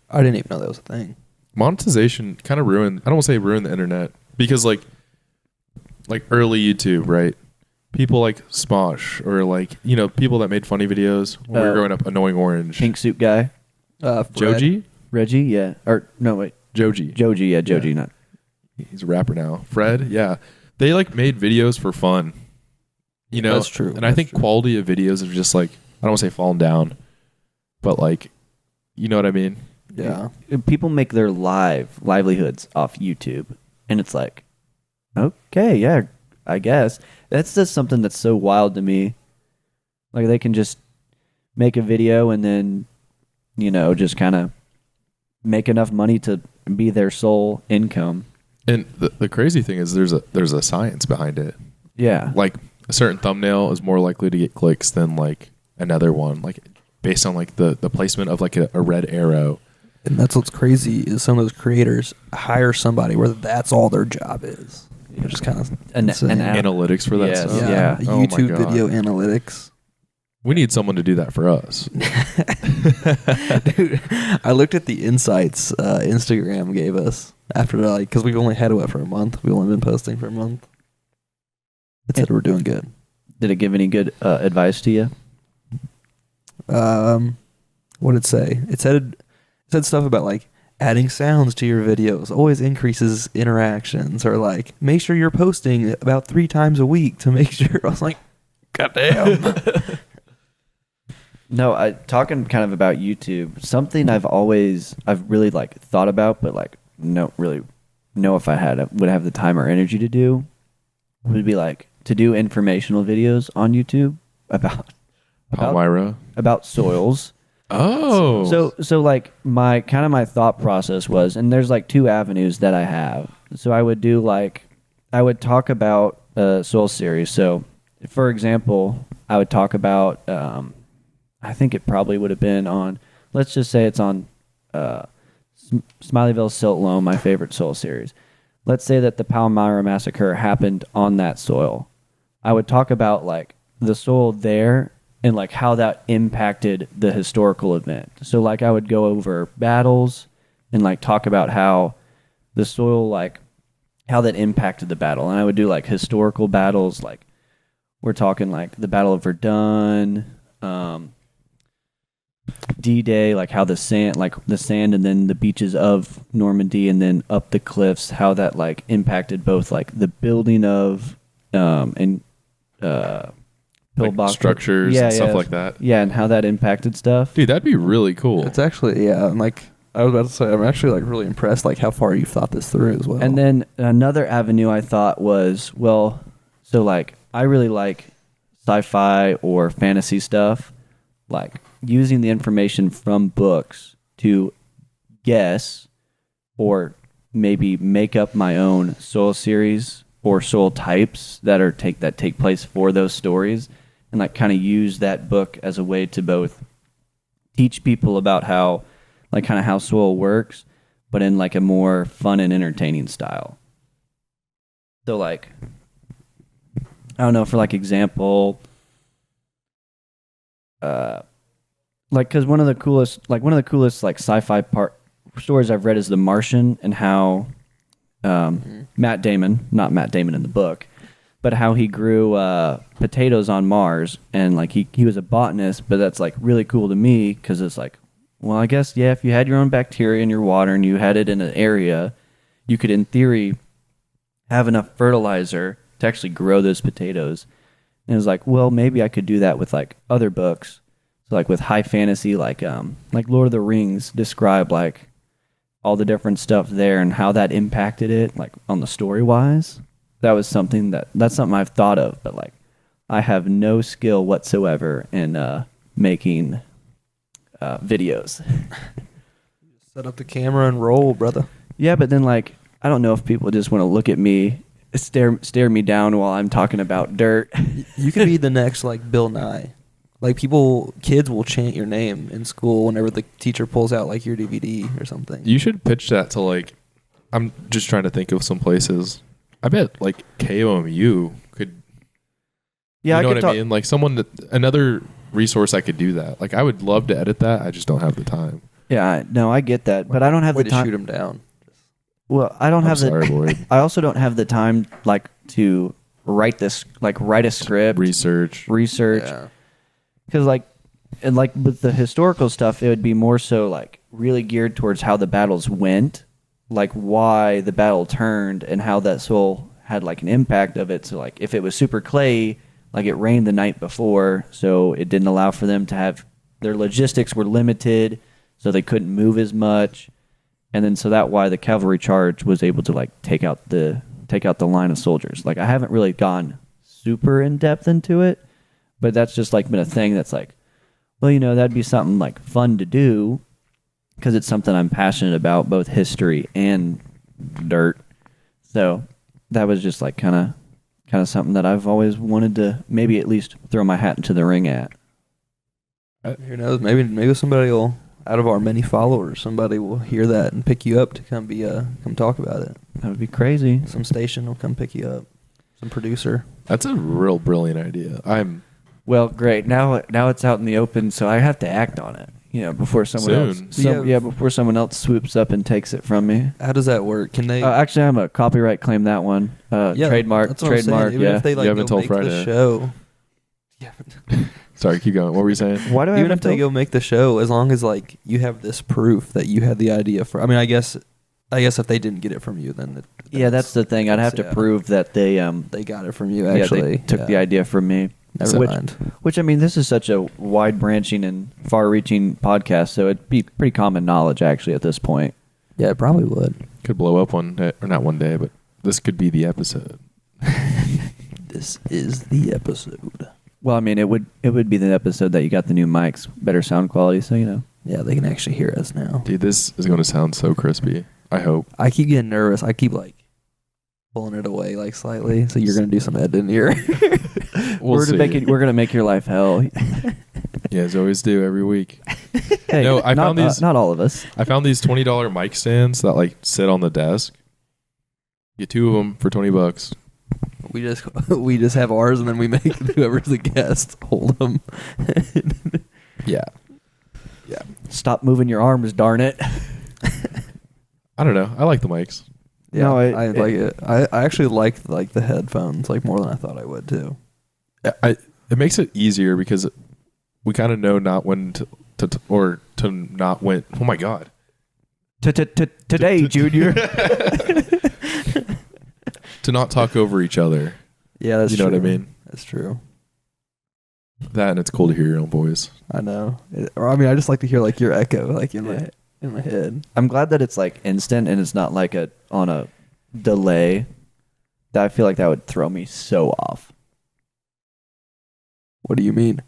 I didn't even know that was a thing. Monetization kind of ruined, I don't want to say ruined the internet, because like early YouTube, right? People like Smosh or like, people that made funny videos when we were growing up, Annoying Orange. Pink suit guy. Joji? Reggie, yeah. Or no, wait. Joji, yeah, Joji, yeah. Not. He's a rapper now. Fred, yeah. They like made videos for fun. That's true. And I think quality of videos have just like, I don't want to say fallen down, but like, you know what I mean? Yeah. People make their livelihoods off YouTube, and it's like, okay, yeah, I guess. That's just something that's so wild to me. Like, they can just make a video and then, just kind of make enough money to be their sole income. And the crazy thing is there's a science behind it. Yeah. Like a certain thumbnail is more likely to get clicks than like another one, like based on like the placement of like a red arrow. And that's what's crazy is some of those creators hire somebody where that's all their job is. Which is kind of Analytics for that Yes, stuff. yeah. Oh my YouTube God. video analytics. We need someone to do that for us. Dude, I looked at the insights Instagram gave us after like because we've only had it for a month. We've only been posting for a month. It said we're doing good. Did it give any good advice to you? What did it say? It said stuff about like adding sounds to your videos always increases interactions, or like make sure you're posting about 3 times a week to make sure. I was like, God damn. No, talking kind of about YouTube, something I've really like thought about, but like don't really know if I would have the time or energy to do, would be like to do informational videos on YouTube Palmyra. about soils. Oh. So like my thought process was, and there's like 2 avenues that I have. So I would talk about soil series. So for example, I would talk about I think it probably would have been on, let's just say it's on Smileyville Silt Loam, my favorite soil series. Let's say that the Palmyra massacre happened on that soil. I would talk about like the soil there and like how that impacted the historical event. So like I would go over battles and like talk about how the soil, like how that impacted the battle. And I would do like historical battles, like we're talking like the Battle of Verdun, D-Day, like how the sand and then the beaches of Normandy and then up the cliffs, how that like impacted both like the building of like structures and stuff like that. Yeah, and how that impacted stuff. Dude, that'd be really cool. It's actually, yeah, and like I was about to say, I'm actually like really impressed like how far you've thought this through as well. And then another avenue I thought was, well, so like I really like sci-fi or fantasy stuff, like using the information from books to guess or maybe make up my own soil series or soil types that take place for those stories, and like kind of use that book as a way to both teach people about how like kind of how soil works, but in like a more fun and entertaining style. So like I don't know, for like example, like because one of the coolest like sci-fi stories I've read is The Martian, and how Matt Damon, not Matt Damon in the book, but how he grew potatoes on Mars, and like he was a botanist, but that's like really cool to me because it's like, well, I guess yeah, if you had your own bacteria in your water and you had it in an area, you could in theory have enough fertilizer to actually grow those potatoes. And it was like, well, maybe I could do that with like other books. So like with high fantasy, like Lord of the Rings, describe like all the different stuff there and how that impacted it, like on the story wise. That's something I've thought of, but like I have no skill whatsoever in making videos. Set up the camera and roll, brother. Yeah, but then like I don't know if people just want to look at me, stare me down while I'm talking about dirt. You could be the next like Bill Nye. Like kids will chant your name in school whenever the teacher pulls out like your DVD or something. You should pitch that to like, I'm just trying to think of some places. I bet like KOMU could. Yeah, you know what I mean? Like another resource I could do that. Like I would love to edit that. I just don't have the time. Yeah, no, I get that, but I don't have Way the to time. shoot him down. Well, I don't have sorry, Lloyd. I also don't have the time like to write a script, research. Yeah. Because like with the historical stuff, it would be more so like really geared towards how the battles went, like why the battle turned and how that soil had like an impact of it. So like if it was super clay, like it rained the night before, so it didn't allow for them to have their logistics were limited, so they couldn't move as much, and then so that why the cavalry charge was able to like take out the line of soldiers. Like I haven't really gone super in depth into it. But that's just like been a thing that's like, well, you know, that'd be something like fun to do because it's something I'm passionate about, both history and dirt. So that was just like kind kind of something that I've always wanted to maybe at least throw my hat into the ring at. Who knows? Maybe somebody will, out of our many followers, somebody will hear that and pick you up to come talk about it. That would be crazy. Some station will come pick you up. Some producer. That's a real brilliant idea. Well, great. Now it's out in the open, so I have to act on it. Before someone else. Before someone else swoops up and takes it from me. How does that work? Can they? Actually, I'm a copyright claim that one. Trademark. That's what I'm saying. Even if they You haven't go told make Friday. the show. Sorry, keep going. What were you saying? Why do I Even if they go make the show, as long as you have this proof that you had the idea for. I mean, I guess if they didn't get it from you, then that's the thing. I'd have to prove that they got it from you. Actually, they took the idea from me. Never mind. Which I mean, this is such a wide-branching and far-reaching podcast, so it'd be pretty common knowledge actually at this point. Yeah, it probably would. Could blow up one day, or not one day, but this could be the episode. This is the episode. Well, I mean, it would be the episode that you got the new mics, better sound quality, so Yeah, they can actually hear us now. Dude, this is going to sound so crispy. I hope. I keep getting nervous. I keep pulling it away slightly. So you're gonna do some editing here. We'll see. We're gonna make your life hell. Yeah, as always do every week. Hey, No, I found these. Not all of us. I found these $20 mic stands that sit on the desk. Get 2 of them for $20. We just have ours, and then we make whoever's the guest hold them. Yeah. Stop moving your arms, darn it. I don't know. I like the mics. Yeah, No, I like it. I actually like the headphones more than I thought I would too. It makes it easier because we kind of know not when to not when. Oh my god! Today, Junior. To not talk over each other. Yeah, that's true. You know what I mean? That's true. That and it's cool to hear your own voice. I know. I just like to hear your echo in my head. I'm glad that it's instant and it's not on a delay. That I feel like that would throw me so off. What do you mean?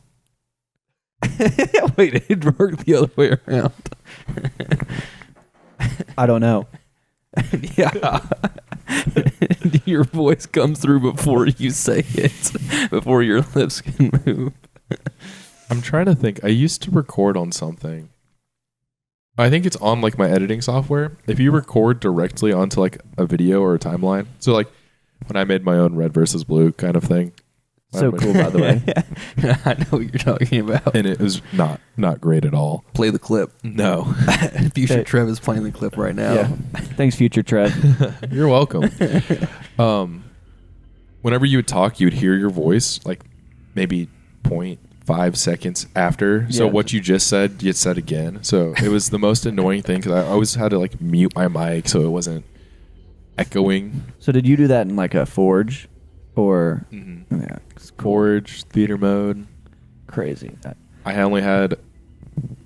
Wait, it worked the other way around. I don't know. Yeah. Your voice comes through before you say it, before your lips can move. I'm trying to think. I used to record on something. I think it's on my editing software. If you record directly onto a video or a timeline, so when I made my own red versus blue kind of thing. So cool, by the way. I know what you're talking about. And it was not great at all. Play the clip. No. Future Hey. Trev is playing the clip right now. Yeah. Thanks, Future Trev. You're welcome. Whenever you would talk, you would hear your voice maybe 0.5 seconds after. So Yeah. what you just said, you said again. So it was the most annoying thing because I always had to mute my mic so it wasn't echoing. So did you do that in a Forge? Or Yeah, Forge, theater mode. Crazy. I only had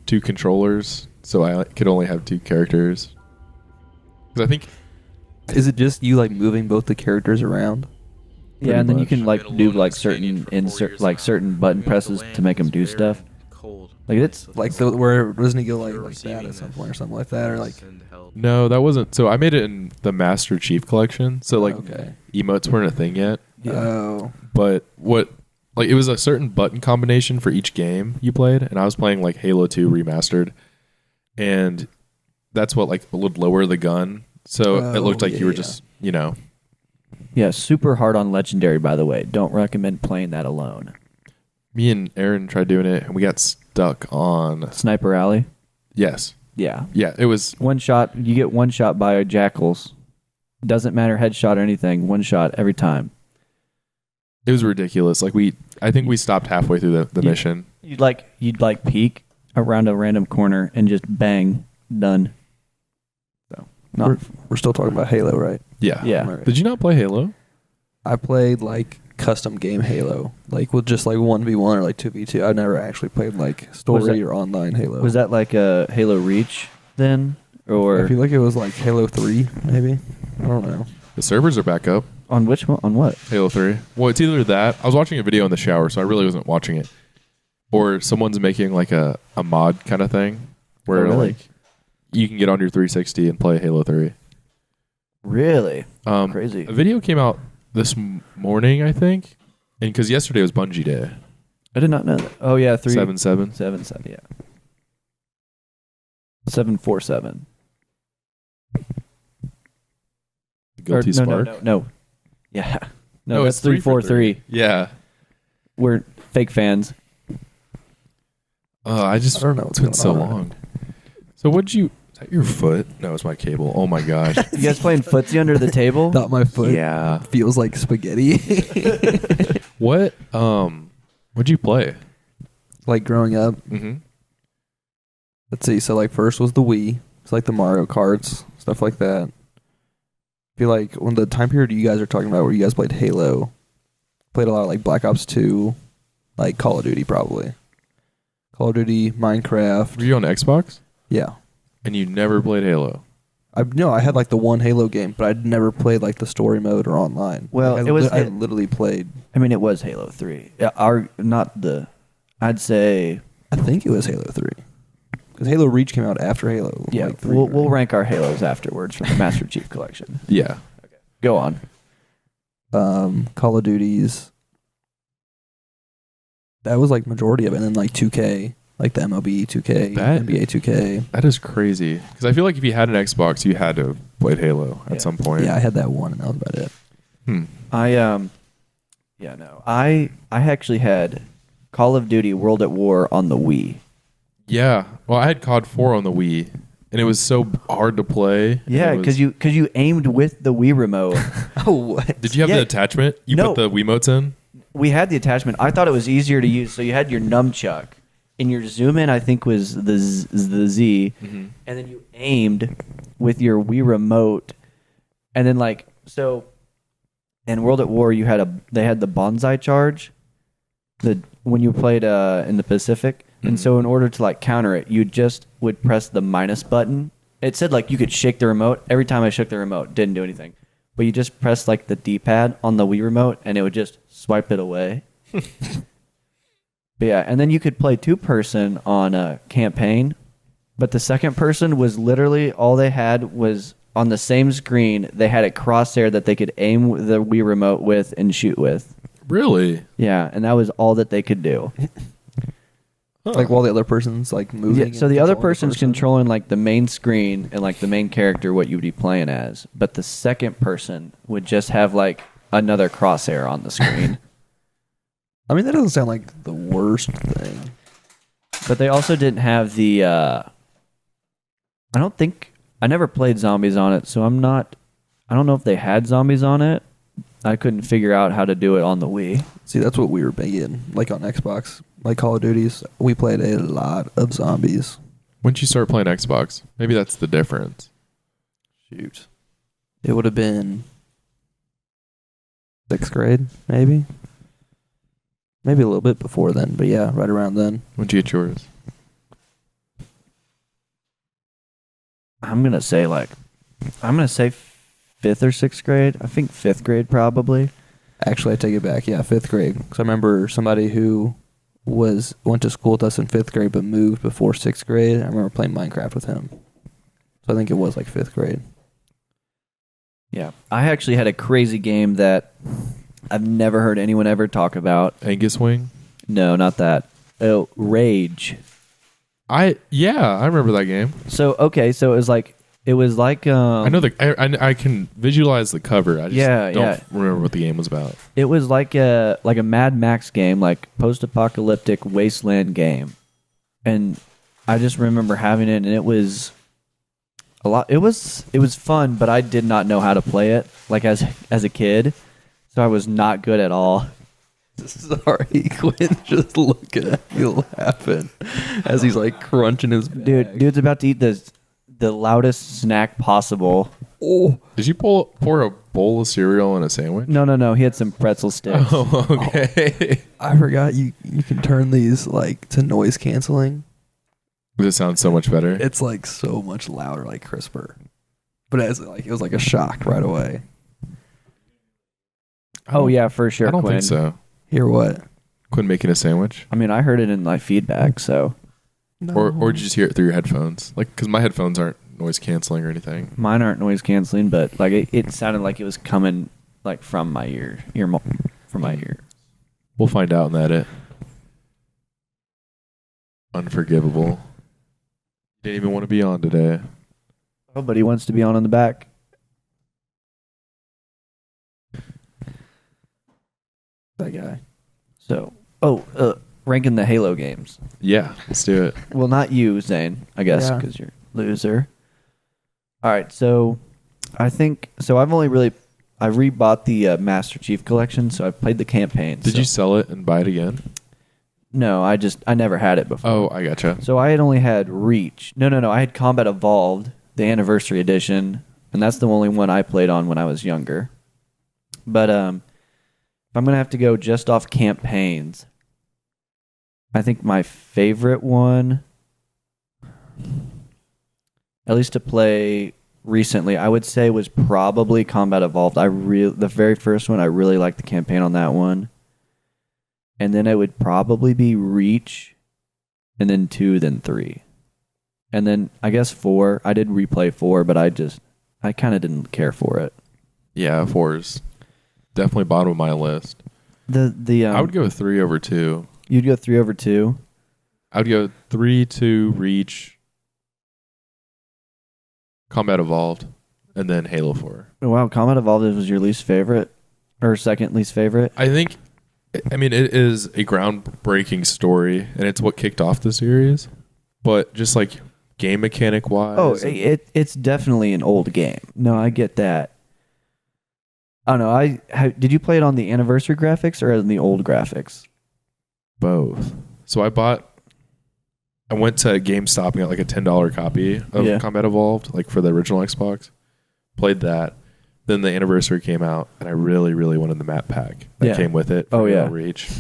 2 controllers, so I could only have 2 characters. Because I think Is it just you moving both the characters around? Yeah, and then you much. can I've been do alone in Spain certain for 4 insert years now. certain button Moving to presses land to make them is do very stuff. Cold. It's Where doesn't he go like Receiving that at some this. point or something like that, or Send help. no, that wasn't. So I made it in the Master Chief collection. So okay. emotes weren't a thing yet. Oh, But it was a certain button combination for each game you played, and I was playing Halo 2 remastered, and that's what would lower the gun, so it looked like you were just Yeah, super hard on Legendary, by the way. Don't recommend playing that alone. Me and Aaron tried doing it, and we got stuck on Sniper Alley. yes, Yeah, it was one shot. You get one shot by jackals. Doesn't matter headshot or anything. One shot every time. it was ridiculous. I think we stopped halfway through the Yeah. mission. You'd peek around a random corner and just bang, done. So not we're still talking about Halo, right? Yeah, yeah. Right. Did you not play Halo? I played custom game Halo, with just 1v1 or 2v2. I never actually played story or online Halo. Was that like a Halo Reach then, or I feel like it was Halo 3, maybe. I don't know. The servers are back up. on which one? On what? Halo 3. Well, it's either that. I was watching a video in the shower, so I really wasn't watching it. Or someone's making a mod kind of thing where Oh, really? you can get on your 360 and play Halo 3. Really? A Crazy. video came out this morning, I think, and because yesterday was Bungee Day. I did not know that. Oh yeah, 7-7. 7-7. Yeah. 747. Guilty Spark. No. Yeah. No, Oh, that's it's 343. 343. Yeah. We're fake fans. I don't know It's what's been going so on. long. So what'd you? Is that your foot? No, it's my cable. Oh my gosh. You guys playing footsie under the table? Thought my foot Yeah. feels like spaghetti. What? What'd you play? Like growing up. Mm-hmm. Let's see. So like first was the Wii. It's like the Mario Karts, stuff like that. I feel like when the time period you guys are talking about where you guys played Halo, played a lot of like Black Ops 2, like Call of Duty probably. Call of Duty, Minecraft. Were you on Xbox? Yeah. And you never played Halo? I had like the one Halo game, but I'd never played like the story mode or online. Well, Like, I literally played. I mean, it was Halo 3. I'd say. I think it was Halo 3. Because Halo Reach came out after Halo. Yeah, like 3, we'll right? rank our Halos afterwards from the Master Chief Collection. Yeah. Go on. Call of Duties. That was like majority of it. And then like 2K, like the MLB 2K, That- NBA 2K. That is crazy. Because I feel like if you had an Xbox, you had to have played Halo at Yeah. some point. Yeah, I had that one and that was about it. I actually had Call of Duty World at War on the Wii. Yeah. Well, I had COD 4 on the Wii, and it was so hard to play. Yeah, It was- because you aimed with the Wii remote. Oh, what? Did you have Yeah. the attachment? You No. put the Wiimotes in? We had the attachment. I thought it was easier to use. So you had your nunchuck, and your zoom in I think was the Z, and then you aimed with your Wii remote, and then like so. In World at War, they had the bonsai charge, when you played in the Pacific, and so in order to like counter it, you just would press the minus button. It said like you could shake the remote. Every time I shook the remote, didn't do anything. But you just press like the D-pad on the Wii remote, and it would just swipe it away. But yeah, and then you could play 2-person on a campaign, but the second person was literally all they had was on the same screen. They had a crosshair that they could aim the Wii remote with and shoot with. Really? Yeah, and that was all that they could do. Like while the other person's like moving. Yeah, so and the other controlling person's person? controlling like the main screen and like the main character, what you would be playing as, but the second person would just have like another crosshair on the screen. I mean, that doesn't sound like the worst thing. But they also didn't have the. I never played zombies on it, so I don't know if they had zombies on it. I couldn't figure out how to do it on the Wii. See, that's what we were big in. Like on Xbox, like Call of Duties, we played a lot of zombies. When did you start playing Xbox? Maybe that's the difference. Shoot. It would have been 6th grade, maybe. Maybe a little bit before then, but yeah, right around then. When did you get yours? I'm gonna say 5th or 6th grade. I think 5th grade probably. Actually, I take it back. Yeah, 5th grade. Because I remember somebody who went to school with us in 5th grade but moved before 6th grade. I remember playing Minecraft with him. So I think it was like 5th grade. Yeah, I actually had a crazy game that I've never heard anyone ever talk about. Angus Wing? No, not that. Oh, Rage. I remember that game. So it was like I know I can visualize the cover. I just don't remember what the game was about. it was like a Mad Max game, like post-apocalyptic wasteland game, and I just remember having it, and it was a lot. It was fun, but I did not know how to play it like as a kid, so I was not good at all. Sorry, Quinn. Just looking at me laughing as he's like crunching his bag. Dude's about to eat the loudest snack possible. Oh, Did you pour a bowl of cereal in a sandwich? No. He had some pretzel sticks. Oh, okay. I forgot you can turn these like to noise canceling. This sounds so much better. It's like so much louder, like crisper. But it was like a shock right away. Oh yeah, for sure. I don't Quinn. think so. Hear what? Quinn making a sandwich? I mean, I heard it in my feedback, so No. Or did you just hear it through your headphones? Like, because my headphones aren't noise canceling or anything. mine aren't noise canceling, but like it sounded like it was coming like from my ear, from my ear. We'll find out in that edit. Unforgivable. Didn't even want to be on today. Oh, but he wants to be on the back. That guy. So, ranking the Halo games. Yeah, let's do it. Well, not you, Zane, I guess, Yeah. because you're a loser. All right, so I think I've only really I rebought the Master Chief Collection, so I played the campaign. Did you sell it and buy it again? No, I never had it before. Oh, I gotcha. So I had only had Reach. No. I had Combat Evolved, the Anniversary Edition, and that's the only one I played on when I was younger. But if I'm gonna have to go just off campaigns, I think my favorite one, at least to play recently, I would say was probably Combat Evolved. The very first one, I really liked the campaign on that one. And then it would probably be Reach, and then 2, then 3. And then I guess 4. I did replay 4, but I kind of didn't care for it. Yeah, 4's definitely bottom of my list. I would go 3 over 2. You'd go 3 over 2? I would go 3, 2, Reach, Combat Evolved, and then Halo 4. Oh, wow, Combat Evolved was your least favorite? Or second least favorite? I mean, it is a groundbreaking story, and it's what kicked off the series. But just like game mechanic wise, Oh, it's definitely an old game. No, I get that. I don't know. Did you play it on the anniversary graphics or on the old graphics? both. So I went to GameStop and got like a $10 copy of Combat Evolved, like for the original Xbox. Played that. Then the anniversary came out, and I really, really wanted the map pack that came with it. Oh, yeah. Reach.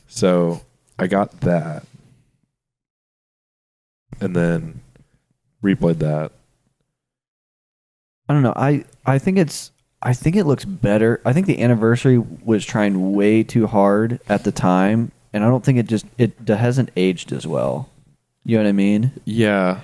So I got that. And then replayed that. I don't know. I think it looks better. I think the anniversary was trying way too hard at the time, and I don't think it hasn't aged as well. You know what I mean? Yeah.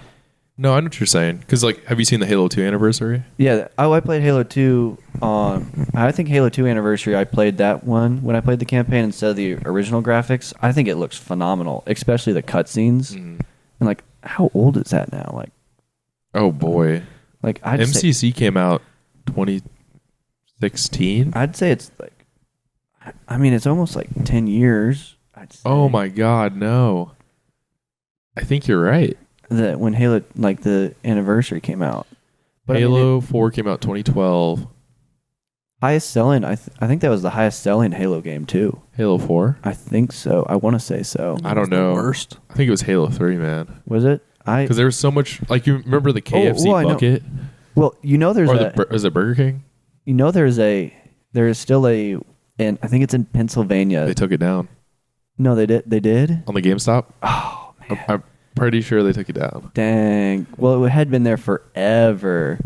No, I know what you're saying. Because, like, have you seen the Halo 2 anniversary? Yeah. Oh, I played Halo 2 on... I think Halo 2 anniversary, I played that one when I played the campaign instead of the original graphics. I think it looks phenomenal, especially the cutscenes. Mm. And, like, how old is that now? Like, oh, boy. Like, MCC came out 2016? I'd say it's, like... I mean, it's almost, like, 10 years, I'd say. Oh, my God, no. I think you're right. That when Halo, like, the anniversary came out. But Halo 4 came out 2012. Highest selling, I think that was the highest selling Halo game too. Halo 4? I think so. I want to say so. I don't know. Worst. I think it was Halo 3, man. Was it? Because there was so much, like, you remember the KFC bucket? Well, you know there's was it Burger King? You know there is still a, and I think it's in Pennsylvania. They took it down. No, they did? On the GameStop? Oh, man. I'm pretty sure they took it down. Dang. Well, it had been there forever.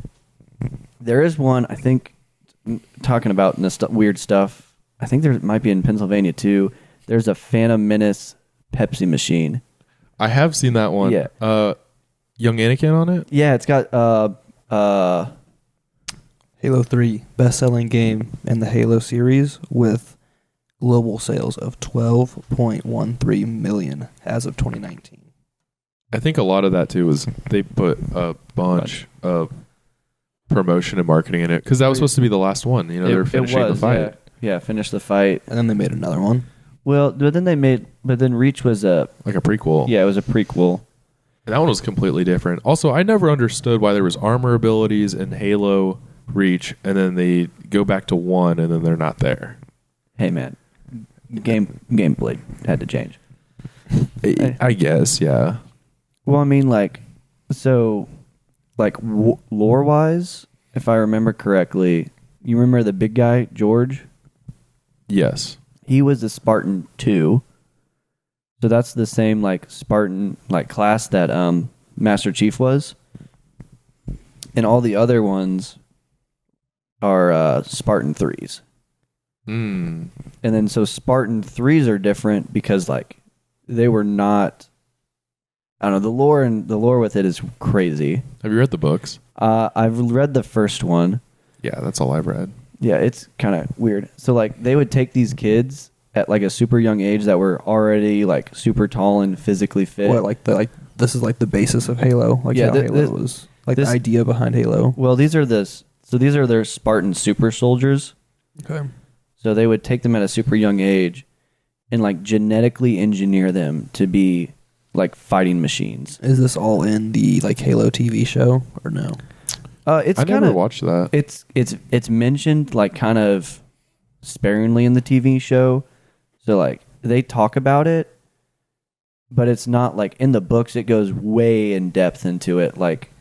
There is one, I think, talking about weird stuff. I think there might be in Pennsylvania too. There's a Phantom Menace Pepsi machine. I have seen that one. Yeah. Young Anakin on it? Yeah, it's got Halo 3, best-selling game in the Halo series with global sales of 12.13 million as of 2019. I think a lot of that too was they put a bunch of promotion and marketing in it because that was supposed to be the last one. You know, they were finishing the fight. Yeah, finish the fight. And then they made another one. Well, but then Reach was Like a prequel. Yeah, it was a prequel. And that one was completely different. Also, I never understood why there was armor abilities in Halo Reach, and then they go back to 1, and then they're not there. Hey, man, gameplay had to change. I guess, yeah. Well, I mean, like, so, like, lore-wise, if I remember correctly, you remember the big guy, George? Yes. He was a Spartan 2. So that's the same, like, Spartan, like, class that Master Chief was. And all the other ones are Spartan 3s. Mm. And then so Spartan 3s are different because, like, they were not... I don't know, the lore with it is crazy. Have you read the books? I've read the first one. Yeah, that's all I've read. Yeah, it's kind of weird. So like they would take these kids at like a super young age that were already like super tall and physically fit. What, like this is like the basis of Halo, like Yeah, how Halo was, like the idea behind Halo. Well, these are their Spartan super soldiers. Okay. So they would take them at a super young age and like genetically engineer them to be like fighting machines. Is this all in the like Halo TV show or no? It's I kind never of watched that. it's mentioned like kind of sparingly in the TV show. So like they talk about it, but it's not like in the books. It goes way in depth into it. Like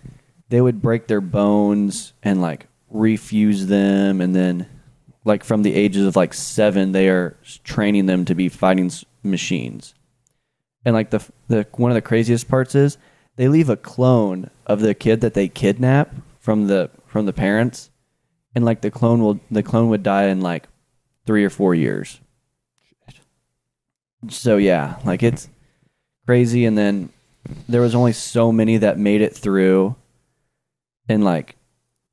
they would break their bones and like refuse them, and then like from the ages of like 7, they are training them to be fighting machines. And like the one of the craziest parts is they leave a clone of the kid that they kidnap from the parents, and like the clone would die in like 3 or 4 years. So yeah, like it's crazy. And then there was only so many that made it through, and like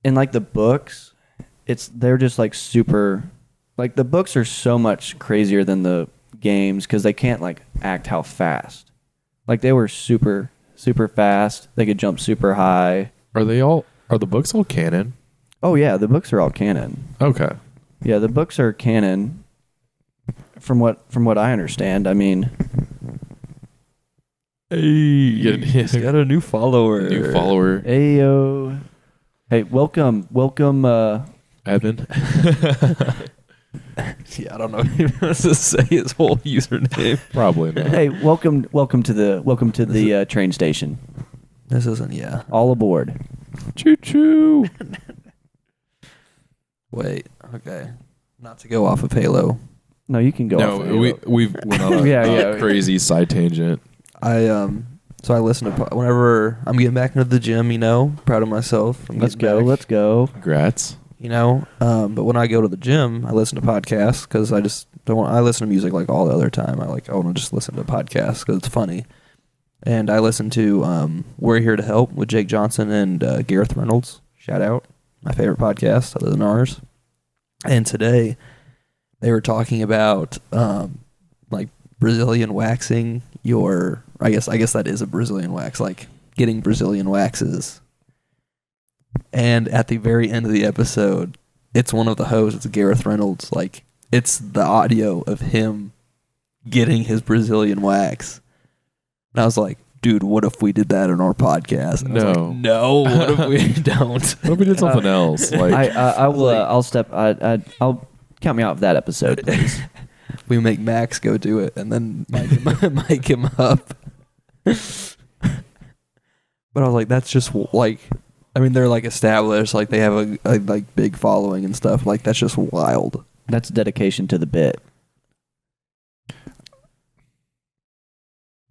in like the books, they're just like super, like the books are so much crazier than the games because they can't like act how fast. Like they were super fast. They could jump super high. Are the books all canon? Oh yeah, the books are all canon. Okay. Yeah, the books are canon. From what I understand, I mean, Hey, He's got a new follower. new follower, ayo. Hey, welcome, Evan. Yeah, I don't know if he wants to say his whole username. Probably not. hey, welcome to the train station. This isn't. Yeah. All aboard. Choo choo. Wait. Okay. Not to go off of Halo. No, you can go. No, off of we've went on a Yeah. crazy side tangent. So I listen to whenever I'm getting back into the gym. Proud of myself. Let's go. Congrats. But when I go to the gym, I listen to podcasts because I just don't want. I listen to music like all the other time. I want to just listen to podcasts because it's funny. And I listen to We're Here to Help with Jake Johnson and Gareth Reynolds. Shout out, my favorite podcast other than ours. And today they were talking about like Brazilian waxing your. I guess that is a Brazilian wax, like getting Brazilian waxes. And at the very end of the episode, it's one of the hosts, it's Gareth Reynolds, like it's the audio of him getting his Brazilian wax. And I was like, dude, what if we did that in our podcast? And I was like, no, what if we don't? What if we did something else? Like I will. I'll count me out of that episode, please. We make Max go do it and then mic him up. But I was like, that's just like, I mean, they're like established, like they have a like big following and stuff. Like that's just wild. That's dedication to the bit.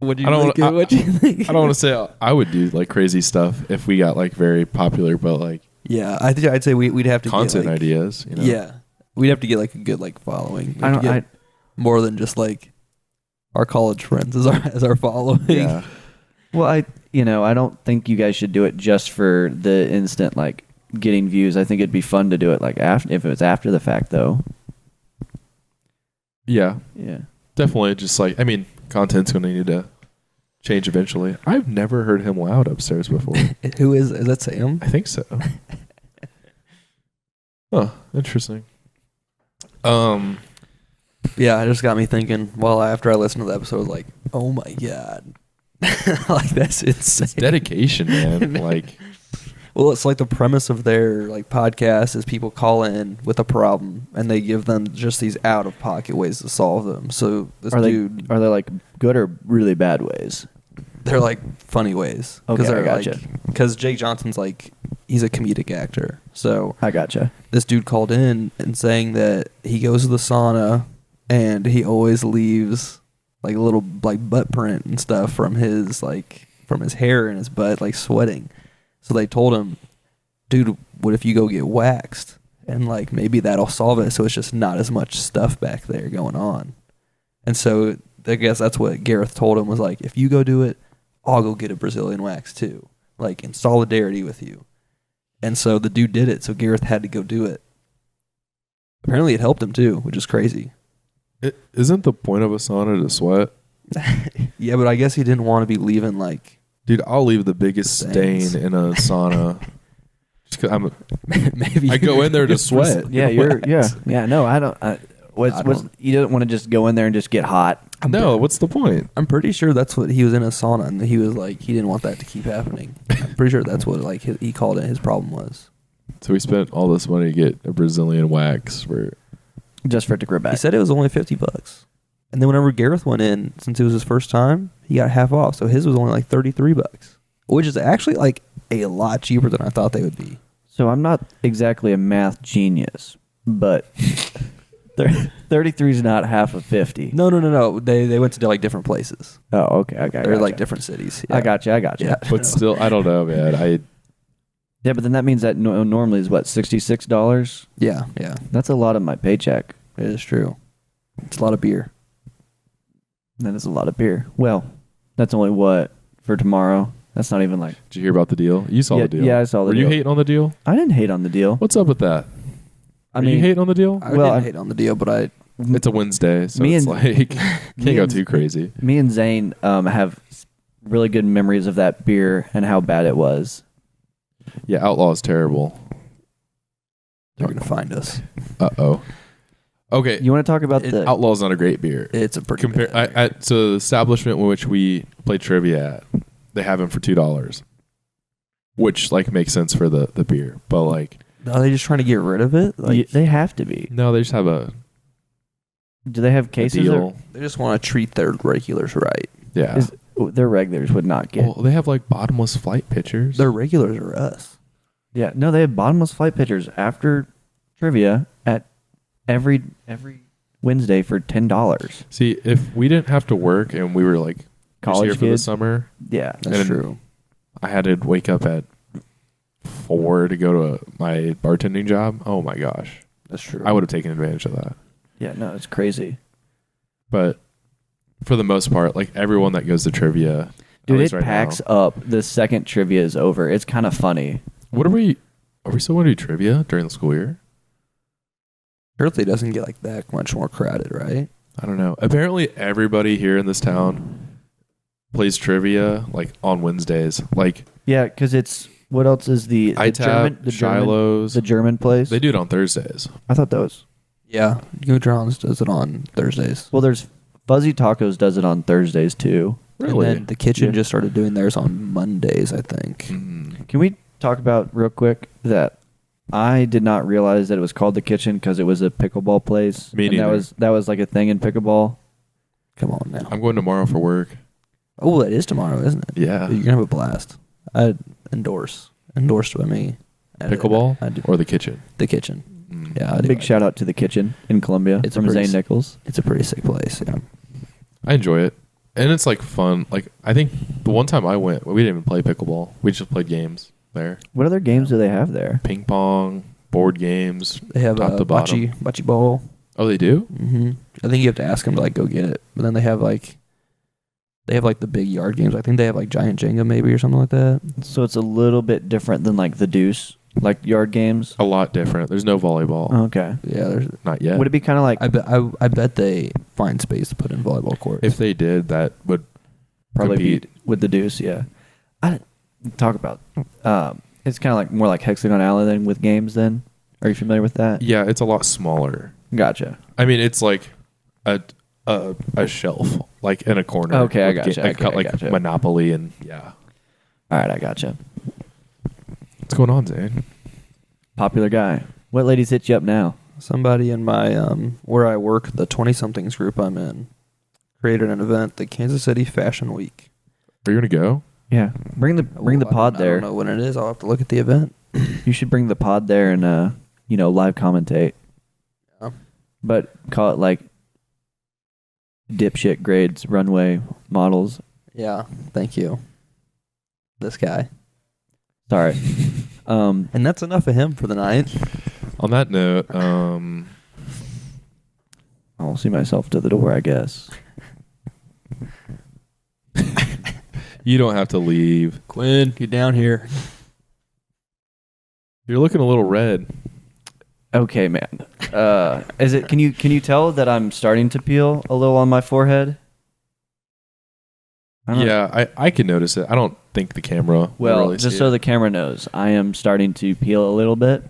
What do you I don't think? What do you think? I don't want to say I would do like crazy stuff if we got like very popular, but like Yeah, I'd say we'd have to content get, like, ideas. You know? Yeah, we'd have to get like a good like following. We'd have to get more than just like our college friends as our following. Yeah. Well, I don't think you guys should do it just for the instant like getting views. I think it'd be fun to do it like after, if it was after the fact though. Yeah. Yeah. Definitely. Just like, I mean, content's going to need to change eventually. I've never heard him loud upstairs before. Who is that? Sam? I think so. Oh, interesting. Yeah, it just got me thinking. Well, after I listened to the episode, I was like, oh my god, like that's insane. It's dedication, man. Like, well, it's like the premise of their like podcast is people call in with a problem and they give them just these out of pocket ways to solve them. So this Are they like good or really bad ways? They're like funny ways. Okay, I gotcha. Because Jake Johnson's like, he's a comedic actor. So I gotcha. This dude called in and saying that he goes to the sauna and he always leaves like a little like butt print and stuff from his hair and his butt, like sweating. So they told him, dude, what if you go get waxed? And like maybe that'll solve it. So it's just not as much stuff back there going on. And so I guess that's what Gareth told him was like, if you go do it, I'll go get a Brazilian wax too, like in solidarity with you. And so the dude did it. So Gareth had to go do it. Apparently, it helped him too, which is crazy. Isn't the point of a sauna to sweat? Yeah, but I guess he didn't want to be leaving like. Dude, I'll leave the biggest Stains. stain in a sauna. Just 'cause Maybe I go in there to sweat. Yeah, yeah. No, I don't. You don't want to just go in there and just get hot. No, what's the point? I'm pretty sure that's what he was in a sauna, and he was like, he didn't want that to keep happening. I'm pretty sure that's what like he called it. His problem was. So we spent all this money to get a Brazilian wax for. Just for it to grow He back. said it was only $50, and then whenever Gareth went in, since it was his first time, he got half off. So his was only like $33, which is actually like a lot cheaper than I thought they would be. So I'm not exactly a math genius, but 33 is not half of 50. No. They went to like different places. Oh, okay. I got Or you. like different cities. I got you. Yeah. But still, I don't know, man. Yeah, but then that means that normally is what, $66? Yeah. That's a lot of my paycheck. It is true. It's a lot of beer. That is a lot of beer. Well, that's only what for tomorrow. That's not even like. Did you hear about the deal? You saw the deal. Yeah, I saw the Were deal. you hating on the deal? I didn't hate on the deal. What's up with that? I Are mean, you hating on the deal? I Well, didn't hate on the deal, but It's a Wednesday, so Me it's and- like can't me go and- too crazy. me and Zane have really good memories of that beer and how bad it was. Yeah, Outlaw is terrible. they're gonna find us. Uh-oh. Okay, You want to talk about the? Outlaw is not a great beer. It's a pretty bad. So the establishment in which we play trivia at, they have them for $2, which like makes sense for the beer. But like, Are they just trying to get rid of it? Like They have to be. no, they just have a Do they have cases? deal. they just want to treat their regulars right. Yeah. Their regulars would not get. Well, they have like bottomless flight pitchers. Their regulars are us. Yeah, no, they have bottomless flight pitchers after trivia at every Wednesday for $10. See, if we didn't have to work and we were like just College here for the kids. summer, Yeah, That's And- true. I had to wake up at 4 to go to my bartending job. Oh my gosh, That's true. I would have taken advantage of that. yeah, no, it's crazy, But for the most part, like everyone that goes to trivia, at dude. least It right packs now- up the second trivia is over. It's kind of funny. What are we still going to do trivia during the school year? Apparently, it doesn't get like that much more crowded, right? I don't know. Apparently, everybody here in this town plays trivia like on Wednesdays. Like Yeah, because it's what else is the German, ITAP, Shiloh's. the German place? They do it on Thursdays. I thought that was Yeah, Goudron's does it on Thursdays. well. There's Fuzzy Tacos does it on Thursdays too. Really? And then the kitchen Yeah. just started doing theirs on Mondays, I think. Mm. Can we talk about real quick that I did not realize that it was called the kitchen because it was a pickleball place. Me and neither. that was like a thing in pickleball. Come on now. I'm going tomorrow for work. Oh, that is tomorrow, isn't it? Yeah. You're gonna have a blast. I endorse. Endorsed by me. Pickleball I do. or the kitchen? The kitchen. Mm. Yeah, I do. Big shout out to the kitchen in Columbia It's a from pretty Zane Nichols. It's a pretty sick place. Yeah. I enjoy it. And it's like fun. Like I think the one time I went, we didn't even play pickleball. We just played games there. What other games do they have there? Ping pong, board games. They have Top a to bottom. bocce ball. Oh, they do? Mm-hmm. I think you have to ask them to like go get it. But then they have like the big yard games. I think they have like giant Jenga maybe or something like that. So it's a little bit different than like the Deuce, like yard games. A lot different. There's no volleyball. Okay. Yeah, there's. Not yet. Would it be kind of like I bet they find space to put in volleyball courts. If they did, that would probably compete. be with the Deuce? Yeah. I talk about. It's kind of like more like Hexagon Alley than with games. Then are you familiar with that? Yeah, it's a lot smaller. Gotcha. I mean, it's like a shelf, like in a corner. Okay, I with gotcha. like, Okay, I like gotcha. Monopoly and yeah. All right, I gotcha. What's going on, Zane? Popular guy. What ladies hit you up now? Somebody in my where I work, the 20-somethings group I'm in, created an event, the Kansas City Fashion Week. Are you gonna go? Yeah, bring the pod I there. don't know when it is. I'll have to look at the event. You should bring the pod there and live commentate. Yeah. But call it like dipshit grades runway models. Yeah, thank you. This guy. Sorry. And that's enough of him for the night. On that note, I'll see myself to the door, I guess. you don't have to leave. Quinn, get down here. You're looking a little red. Okay, man. Is it? Can you tell that I'm starting to peel a little on my forehead? Yeah, I can notice it. I don't think the camera. Well, will really just see so it. the camera knows, I am starting to peel a little bit.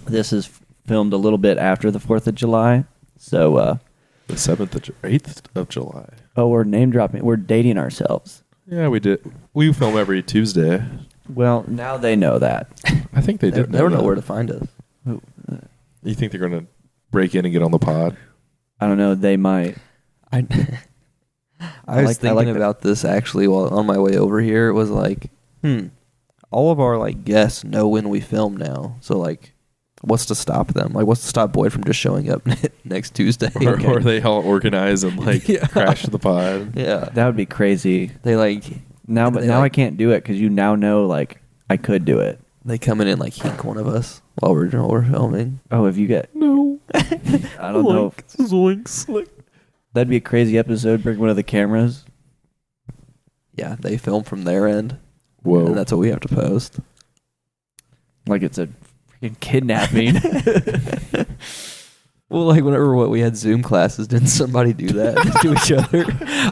This is filmed a little bit after the 4th of July, so the 8th of July. oh, we're name dropping. We're dating ourselves. Yeah, we did. We film every Tuesday. Well, now they know that. I think they did. They don't know where to find us. You think they're gonna break in and get on the pod? I don't know. They might. I was like thinking that. about this actually while on my way over here. It was like, all of our like guests know when we film now. So like, what's to stop them? Like, what's to stop Boyd from just showing up next Tuesday? Or they all organize and like Yeah. crash the pod. Yeah, That would be crazy. they like Now, but They now like- I can't do it because you now know like I could do it. they come in and like hink one of us while we're filming. Oh, if you get, No, I don't know. Zoinks. Like, That'd be a crazy episode. Bring one of the cameras. Yeah, they film from their end, whoa. and that's what we have to post. Like it's a freaking kidnapping. Well, like whenever we had Zoom classes, didn't somebody do that to each other?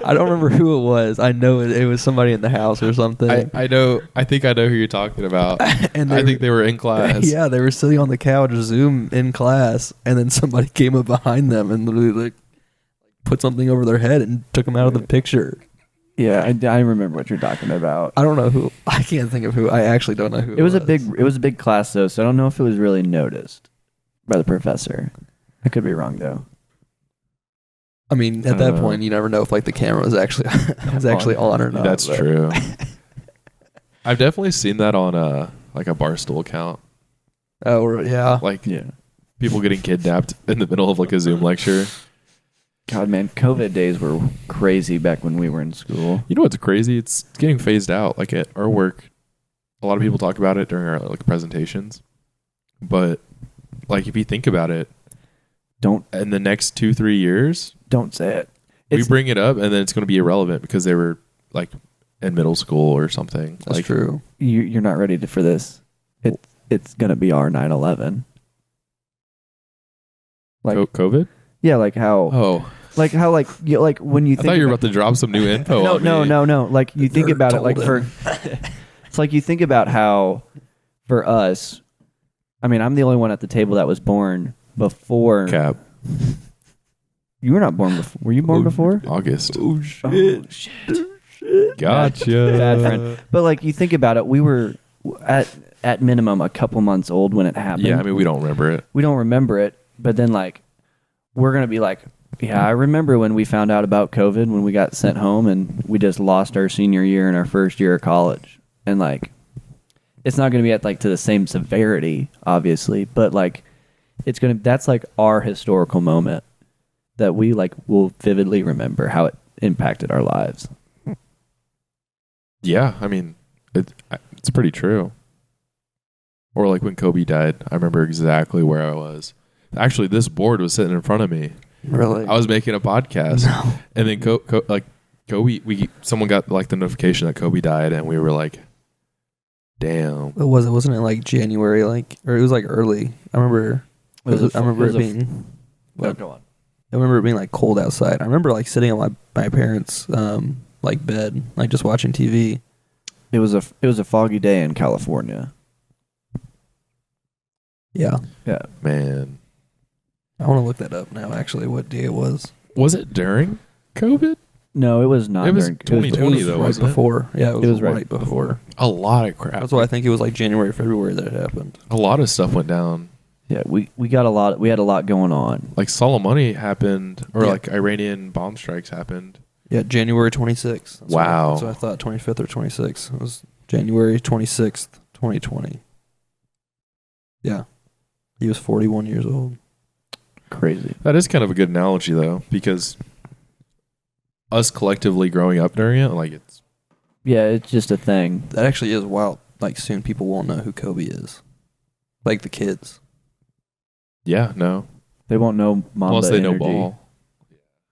I don't remember who it was. I know it was somebody in the house or something. I know. I think I know who you're talking about. And I think they were in class. Yeah, they were sitting on the couch, Zoom in class, and then somebody came up behind them and literally like put something over their head and took them out of the picture. Yeah, I remember what you're talking about. I don't know who. I can't think of who. I actually don't know who. It was a big class though, so I don't know if it was really noticed by the professor. I could be wrong though. I mean, I at don't that know. point, you never know if like the camera was actually on or not. That's but- true. I've definitely seen that on like a Barstool account. Oh yeah. Like Yeah. people getting kidnapped in the middle of like a Zoom lecture. God, man, COVID days were crazy back when we were in school. You know what's crazy? It's getting phased out. Like at our work, a lot of people talk about it during our like presentations. But like if you think about it, Don't in the next 2-3 years, say it. we It's, bring it up and then it's going to be irrelevant because they were like in middle school or something. That's like, true. you're not ready for this. It's gonna be our 9/11. Like COVID? yeah, like how Oh, like when you I think thought you were about- about to drop some new info on me. No. Like you think Dirt about it, like told for him. it's like you think about how for us. I mean, I'm the only one at the table that was born before. Cap. You were not born before. Were you born before? August. Oh shit! Gotcha. Bad friend. But like you think about it, we were at minimum a couple months old when it happened. Yeah, I mean, we don't remember it. We don't remember it, but then like we're gonna be like, yeah, I remember when we found out about COVID when we got sent home and we just lost our senior year and our first year of college, and like it's not gonna be at like to the same severity, obviously, but like that's like our historical moment that we like will vividly remember how it impacted our lives. Yeah, I mean, it's pretty true. Or like when Kobe died, I remember exactly where I was. Actually, this board was sitting in front of me. Really? I was making a podcast, and then Kobe, someone got like the notification that Kobe died, and we were like, "Damn!" It wasn't it like January, like, or it was like early. I remember. I remember it being. Go on. I remember it being like cold outside. I remember like sitting on my parents' like bed, like just watching TV. It was a foggy day in California. Yeah, Yeah. Man, I want to look that up now. Actually, what day it was? was it during COVID? No, it was not. It was during, 2020 It was though, right wasn't it? before. Yeah, it was right right before. A lot of crap. That's why I think it was like January, February that it happened. A lot of stuff went down. Yeah, we got a lot. We had a lot going on. Like Soleimani happened, or Yeah. like Iranian bomb strikes happened. Yeah, January 26th. Wow. That's what I thought. 25th or 26th. It was January 26th, 2020. Yeah, he was 41 years old. Crazy. That is kind of a good analogy though, because us collectively growing up during it, like it's Yeah, it's just a thing. That actually is wild. Like soon, people won't know who Kobe is. Like the kids. yeah, no. They won't know Mamba Unless they know energy. ball.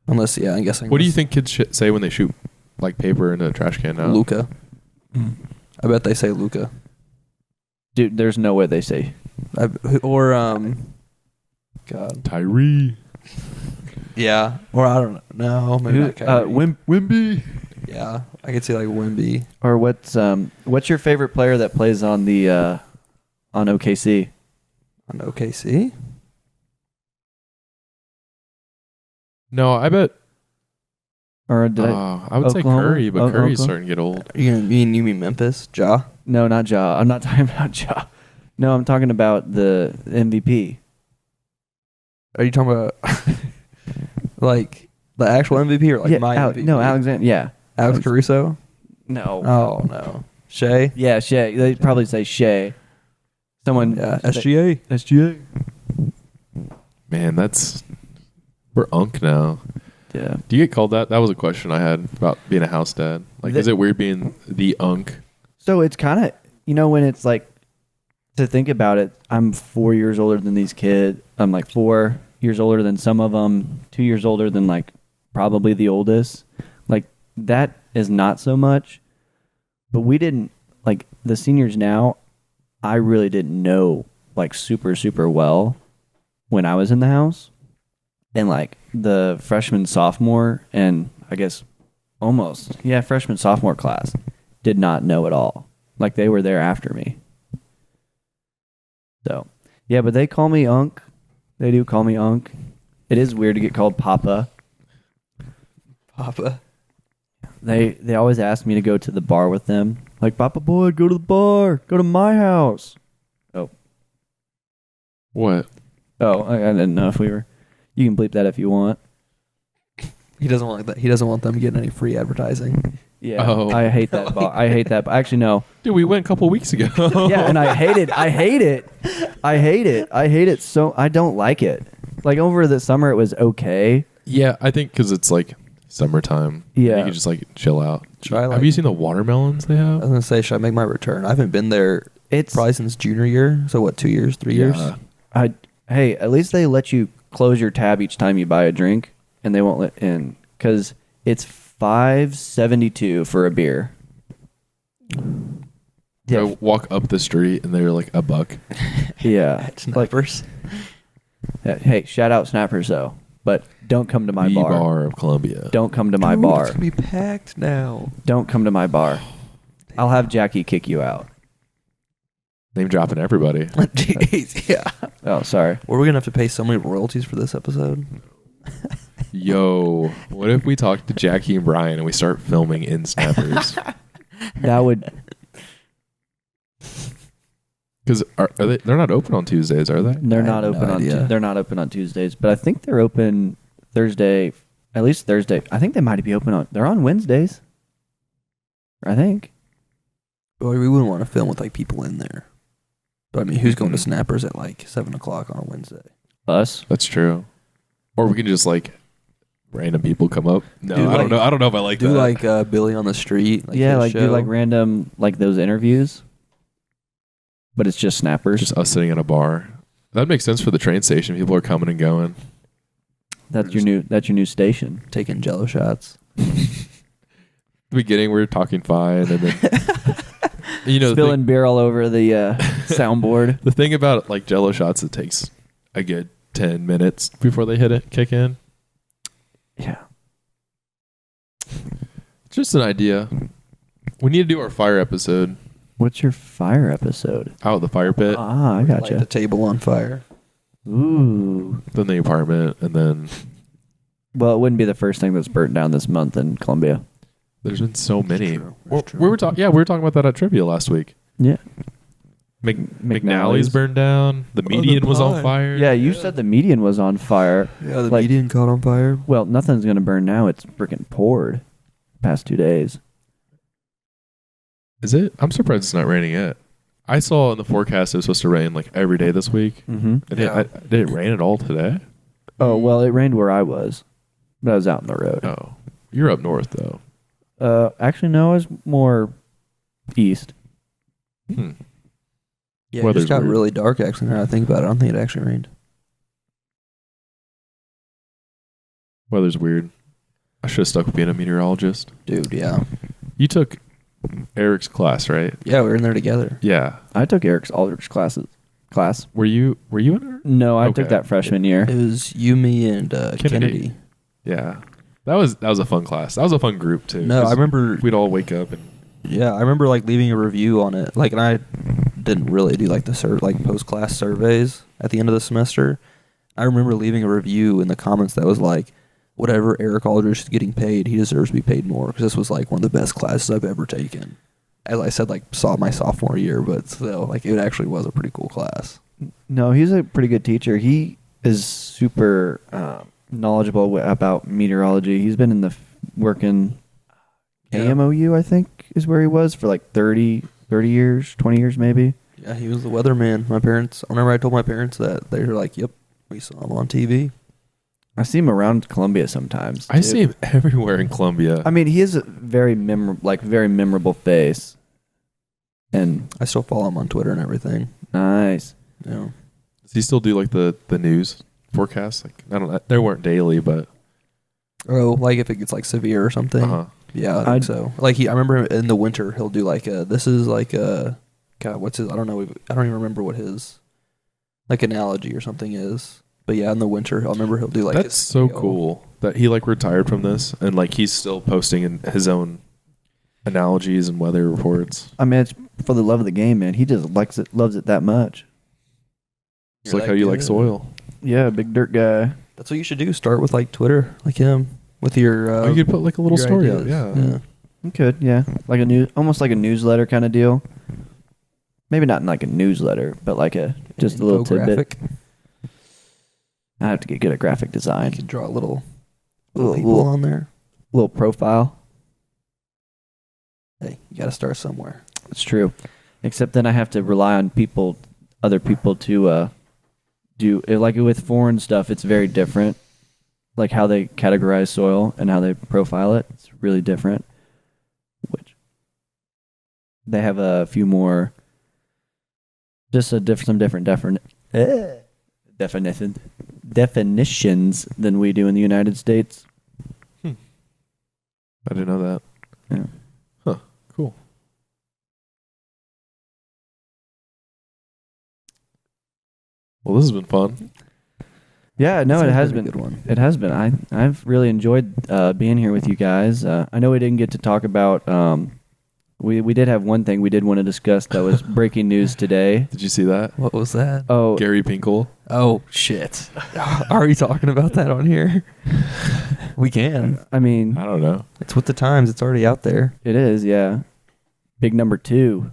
Unless, yeah, I'm guessing. What do you think kids say when they shoot like paper into a trash can now? Luca. I bet they say Luca. Dude, there's no way they say. Or God. Tyree. Yeah. Or I don't know. Maybe not Kyrie. Wimby. Yeah. I could see like Wimby. Or what's your favorite player that plays on the on OKC? On OKC? No, I bet. Or did I would say Oklahoma? Curry, but Curry's Oklahoma? starting to get old. You mean Memphis? Ja? No, not Ja. I'm not talking about Ja. No, I'm talking about the MVP. Are you talking about like the actual MVP or like my MVP? No, Alexander. Yeah, Alex Caruso? No. Oh no. Shea? Yeah, Shea. They'd probably say Shea. Someone. Yeah. SGA? SGA. Man, we're unk now. Yeah. Do you get called that? That was a question I had about being a house dad. Like, is it weird being the unk? So it's kind of, when it's like, to think about it, I'm 4 years older than these kids. I'm like 4 years older than some of them, 2 years older than like probably the oldest. Like, that is not so much. But we didn't, like, the seniors now, I really didn't know like super, super well when I was in the house. And like the freshman, sophomore, and I guess freshman, sophomore class did not know at all. Like they were there after me. So, yeah, but they call me Unk. They do call me Unk. It is weird to get called Papa. Papa. They always ask me to go to the bar with them. Like, Papa boy, go to the bar. Go to my house. Oh. What? Oh, I didn't know if we were... You can bleep that if you want. He doesn't want that. He doesn't want them getting any free advertising. Yeah, Oh. I hate that bar. I hate that. Actually, no. Dude, we went a couple weeks ago. Yeah, and I hate it. I hate it. So I don't like it. Like over the summer, it was okay. Yeah, I think because it's like summertime. Yeah. You can just like chill out. Try, have you seen the watermelons they I have? was gonna say, should I make my return? I haven't been there. It's probably since junior year. So what? 2 years? 3 years? Hey, at least they let you close your tab each time you buy a drink, and they won't let in because it's $5.72 for a beer. I walk up the street and they're like $1. Yeah, Snappers. Hey, shout out Snappers though, but don't come to my The bar. bar of Columbia. Don't come to my Dude, bar. It's gonna be packed now. Don't come to my bar. I'll have Jackie kick you out. Name dropping everybody. Jeez, yeah. Oh, sorry. Were we gonna have to pay so many royalties for this episode? Yo, what if we talk to Jackie and Brian and we start filming in Snappers? That would. Because are they? They're not open on Tuesdays, are they? They're not have open no on. idea. They're not open on Tuesdays, but I think they're open Thursday. At least Thursday. I think they might be open on. They're on Wednesdays. I think. Well, we wouldn't want to film with like people in there. But I mean, who's going to Mhm. Snappers at like 7:00 on a Wednesday? Us. That's true. Or we can just like random people come up. No, Do I don't like- know. I don't know if I like Do that. like Billy on the street? Yeah, his like do show? like random like those interviews. But it's just Snappers. just us sitting in a bar. That makes sense for the train station. People are coming and going. That's your new station. taking Jello shots. The beginning, we were talking fine, and then the Spilling beer all over the soundboard. the thing about like Jello shots, it takes a good 10 minutes before they kick in. Yeah. Just an idea. We need to do our fire episode What's your fire episode? out of the fire pit, Ah, I Light gotcha. the table on fire. Ooh. then the apartment, and then Well, it wouldn't be the first thing that's burnt down this month in Columbia. there's been so many. true. We That's true. were talking. Yeah, we were talking about that at trivia last week. Yeah. McNally's burned down. The median was on pine. fire. Yeah, you said the median was on fire. Yeah, the Like- median caught on fire. Well, nothing's going to burn now. It's freaking poured past 2 days. Is it? I'm surprised it's not raining yet. I saw in the forecast it was supposed to rain like every day this week. Mm-hmm. Did it rain at all today? Oh, well, it rained where I was. But I was out in the road. Oh, you're up north though. Actually, no, I was more east. Hmm. Yeah, it Weather's just got weird. really dark actually now that I think about it. I don't think it actually rained. Weather's weird. I should have stuck with being a meteorologist. Dude, yeah. You took Eric's class, right? Yeah, we were in there together. Yeah. I took all Eric's classes. class. Were you in her? No, I Okay. took that freshman year. It was you, me, and Kennedy. Yeah. That was a fun class. That was a fun group too. No, 'cause I remember. we'd all wake up and Yeah, I remember like leaving a review on it. Like, and I didn't really do like the post class surveys at the end of the semester. I remember leaving a review in the comments that was like, "Whatever Eric Aldrich is getting paid, he deserves to be paid more," because this was like one of the best classes I've ever taken. As I said, like saw my sophomore year, but still, like it actually was a pretty cool class. No, he's a pretty good teacher. He is super knowledgeable about meteorology. He's been in the working AMOU, I think, is where he was for like 30 years, 20 years maybe. Yeah, he was the weatherman. My parents, whenever I told my parents that, they were like, "Yep, we saw him on TV." I see him around Columbia sometimes. I see him everywhere in Columbia. I mean, he is a very memorable face. And I still follow him on Twitter and everything. nice. You know. Does he still do like the news forecasts? Like I don't know. They weren't daily, but Oh, like if it gets like severe or something. Yeah, I think so. Like I remember in the winter he'll do like this is like God, what's his? I don't know. I don't even remember what his like analogy or something is. But yeah, in the winter, I remember he'll do like. That's so cool that he like retired from this and like he's still posting in his own analogies and weather reports. I mean, it's for the love of the game, man. He just loves it that much. It's like how you like soil. Yeah, big dirt guy. That's what you should do. Start with like Twitter, like him, with your. You could put like a little your story ideas. up. Yeah. You could, yeah, like almost like a newsletter kind of deal. Maybe not like a newsletter, but like just a little tidbit. I have to get good at graphic design. You could draw a little Little- people on there. Little profile. Hey, you got to start somewhere. It's true. Except then I have to rely on other people to do like with foreign stuff. It's very different, like how they categorize soil and how they profile it. It's really different. Which they have a few more, just some different definitions than we do in the United States. I didn't know that. Yeah. Huh. Cool. Well, this has been fun. Yeah, no, it has been a good one. It has been. I've really enjoyed being here with you guys. I know we didn't get to talk about. We did have one thing we did want to discuss that was breaking news today. Did you see that? What was that? Oh, Gary Pinkel. Oh shit! Are we talking about that on here? We can. I mean, I don't know. It's with the times. It's already out there. it is. Yeah, big number 2.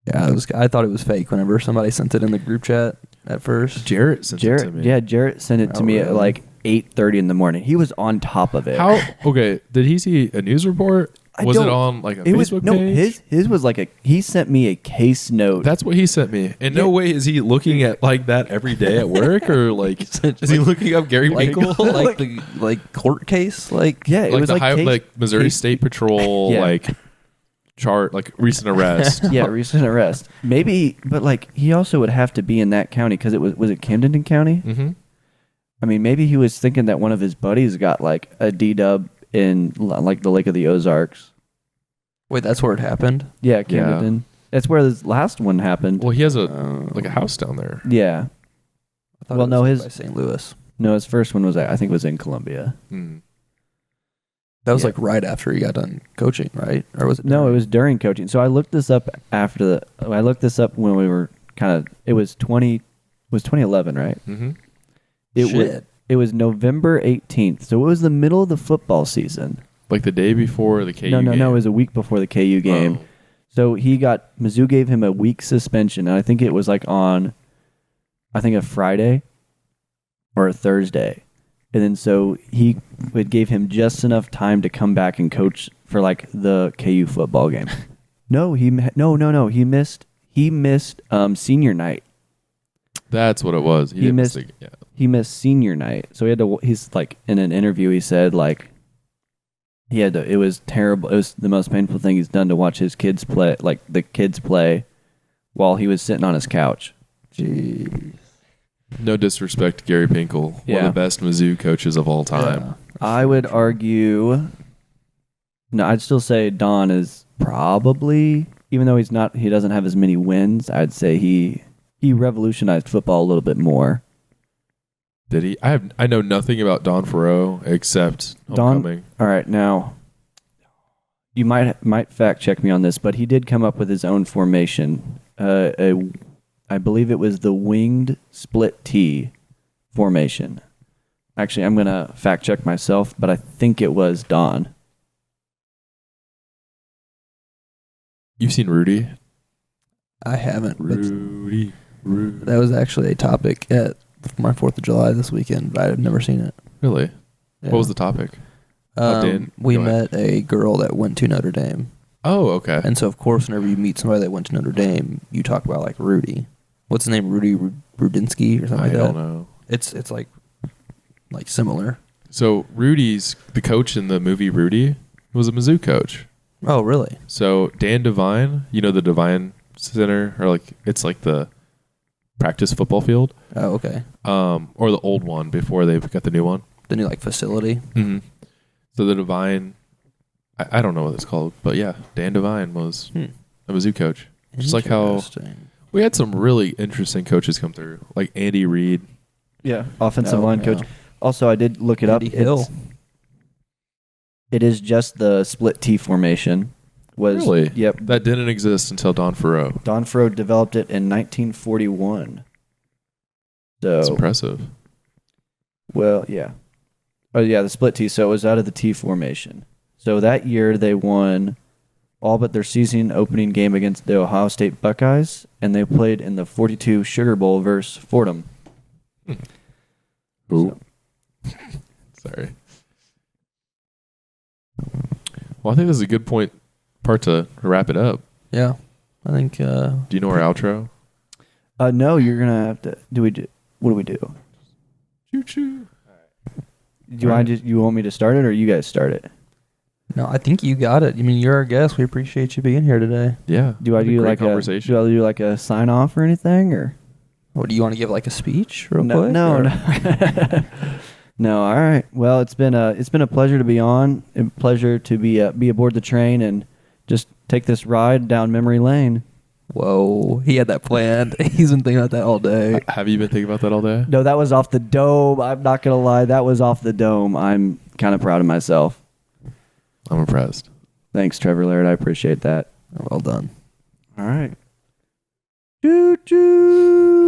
Yeah, I thought it was fake whenever somebody sent it in the group chat at first. Jarrett sent it to me. Yeah, Jarrett sent it to Oh, me at really? like 8:30 in the morning. He was on top of it. How? Okay. Did he see a news report? Was it on like a It was Facebook no. page? His was like he sent me a case note. That's what he sent me. In no way is he looking at like that every day at work or like is he looking up Gary Like, Pinkel? like the court case, like yeah, it like was the like case, Missouri case- State Patrol Yeah. like chart like recent arrest. yeah, recent arrest. Maybe, but like he also would have to be in that county because it was it Camden County? Mm-hmm. I mean, maybe he was thinking that one of his buddies got like a D-dub in like the Lake of the Ozarks. wait, that's where it happened. Yeah, Camden. That's where this last one happened. Well, he has a like a house down there. Yeah. I thought Well, it was no, like his- by St. Louis. No, his first one was I think was in Columbia. Mm. That was Yeah. like right after he got done coaching, right? Or was it? No, it during? was during coaching. So I looked this up I looked this up when we were kind of. It was 2011, right? Mm-hmm. It was November 18th. So it was the middle of the football season. Like the day before the KU No, game. it was a week before the KU game. Oh. So Mizzou gave him a week suspension, and I think it was like on, a Friday or a Thursday. And then so it gave him just enough time to come back and coach for like the KU football game. No, he missed senior night. That's what it was. He didn't missed- miss the- yeah. He missed senior night. So he's like in an interview he said like it was terrible. It was the most painful thing he's done to watch his kids play, like the kids play while he was sitting on his couch. Jeez. No disrespect to Gary Pinkel, one Yeah. of the best Mizzou coaches of all time. Yeah. I would argue. No, I'd still say Don is probably even though he doesn't have as many wins, I'd say he revolutionized football a little bit more. Did he? I know nothing about Don Farrow except Homecoming. All right, now you might fact check me on this, but he did come up with his own formation. I believe it was the winged split T formation. Actually, I'm gonna fact check myself, but I think it was Don. You've seen Rudy? I haven't. But Rudy. that was actually a topic at my 4th of July this weekend, but I've never seen it. Really? Yeah. What was the topic? We met a girl that went to Notre Dame. Oh, okay. And so, of course, whenever you meet somebody that went to Notre Dame, you talk about, like, Rudy. What's his name? Rudy Rudinsky or something like that? I don't know. It's like similar. So Rudy's the coach in the movie Rudy was a Mizzou coach. Oh, really? So Dan Devine, the Devine Center, or it's like the practice football field. Oh, okay. Or the old one before they got the new one. The new facility. Mm-hmm. So the Devine, I don't know what it's called, but yeah, Dan Devine was a Mizzou coach. Just like how we had some really interesting coaches come through, like Andy Reid. Yeah, offensive line coach. Also, I did look it Andy up. Hill. It is just the split T formation. Really? Yep. That didn't exist until Don Farrow. Don Farrow developed it in 1941. So That's impressive. Well, yeah. Oh, yeah, the split T. So it was out of the T formation. So that year they won all but their season opening game against the Ohio State Buckeyes, and they played in the 42 Sugar Bowl versus Fordham. Ooh. Sorry. Well, I think this is a good part to wrap it up. Yeah. I think... Do you know our outro? No, you're going to have to... What do we do? Choo-choo. You want me to start it, or you guys start it? No, I think you got it. I mean, you're our guest. We appreciate you being here today. Yeah. Do I do like a sign off or anything, or? What, do you want to give like a speech real No, quick? no. No. All right. Well, it's been a pleasure to be on. A pleasure to be aboard the train and just take this ride down memory lane. Whoa, he had that planned. He's been thinking about that all day. Have you been thinking about that all day? No, that was off the dome. I'm not gonna lie, that was off the dome. I'm kind of proud of myself. I'm impressed. Thanks, Trevor Laird. I appreciate that. Well done. All right. Choo choo.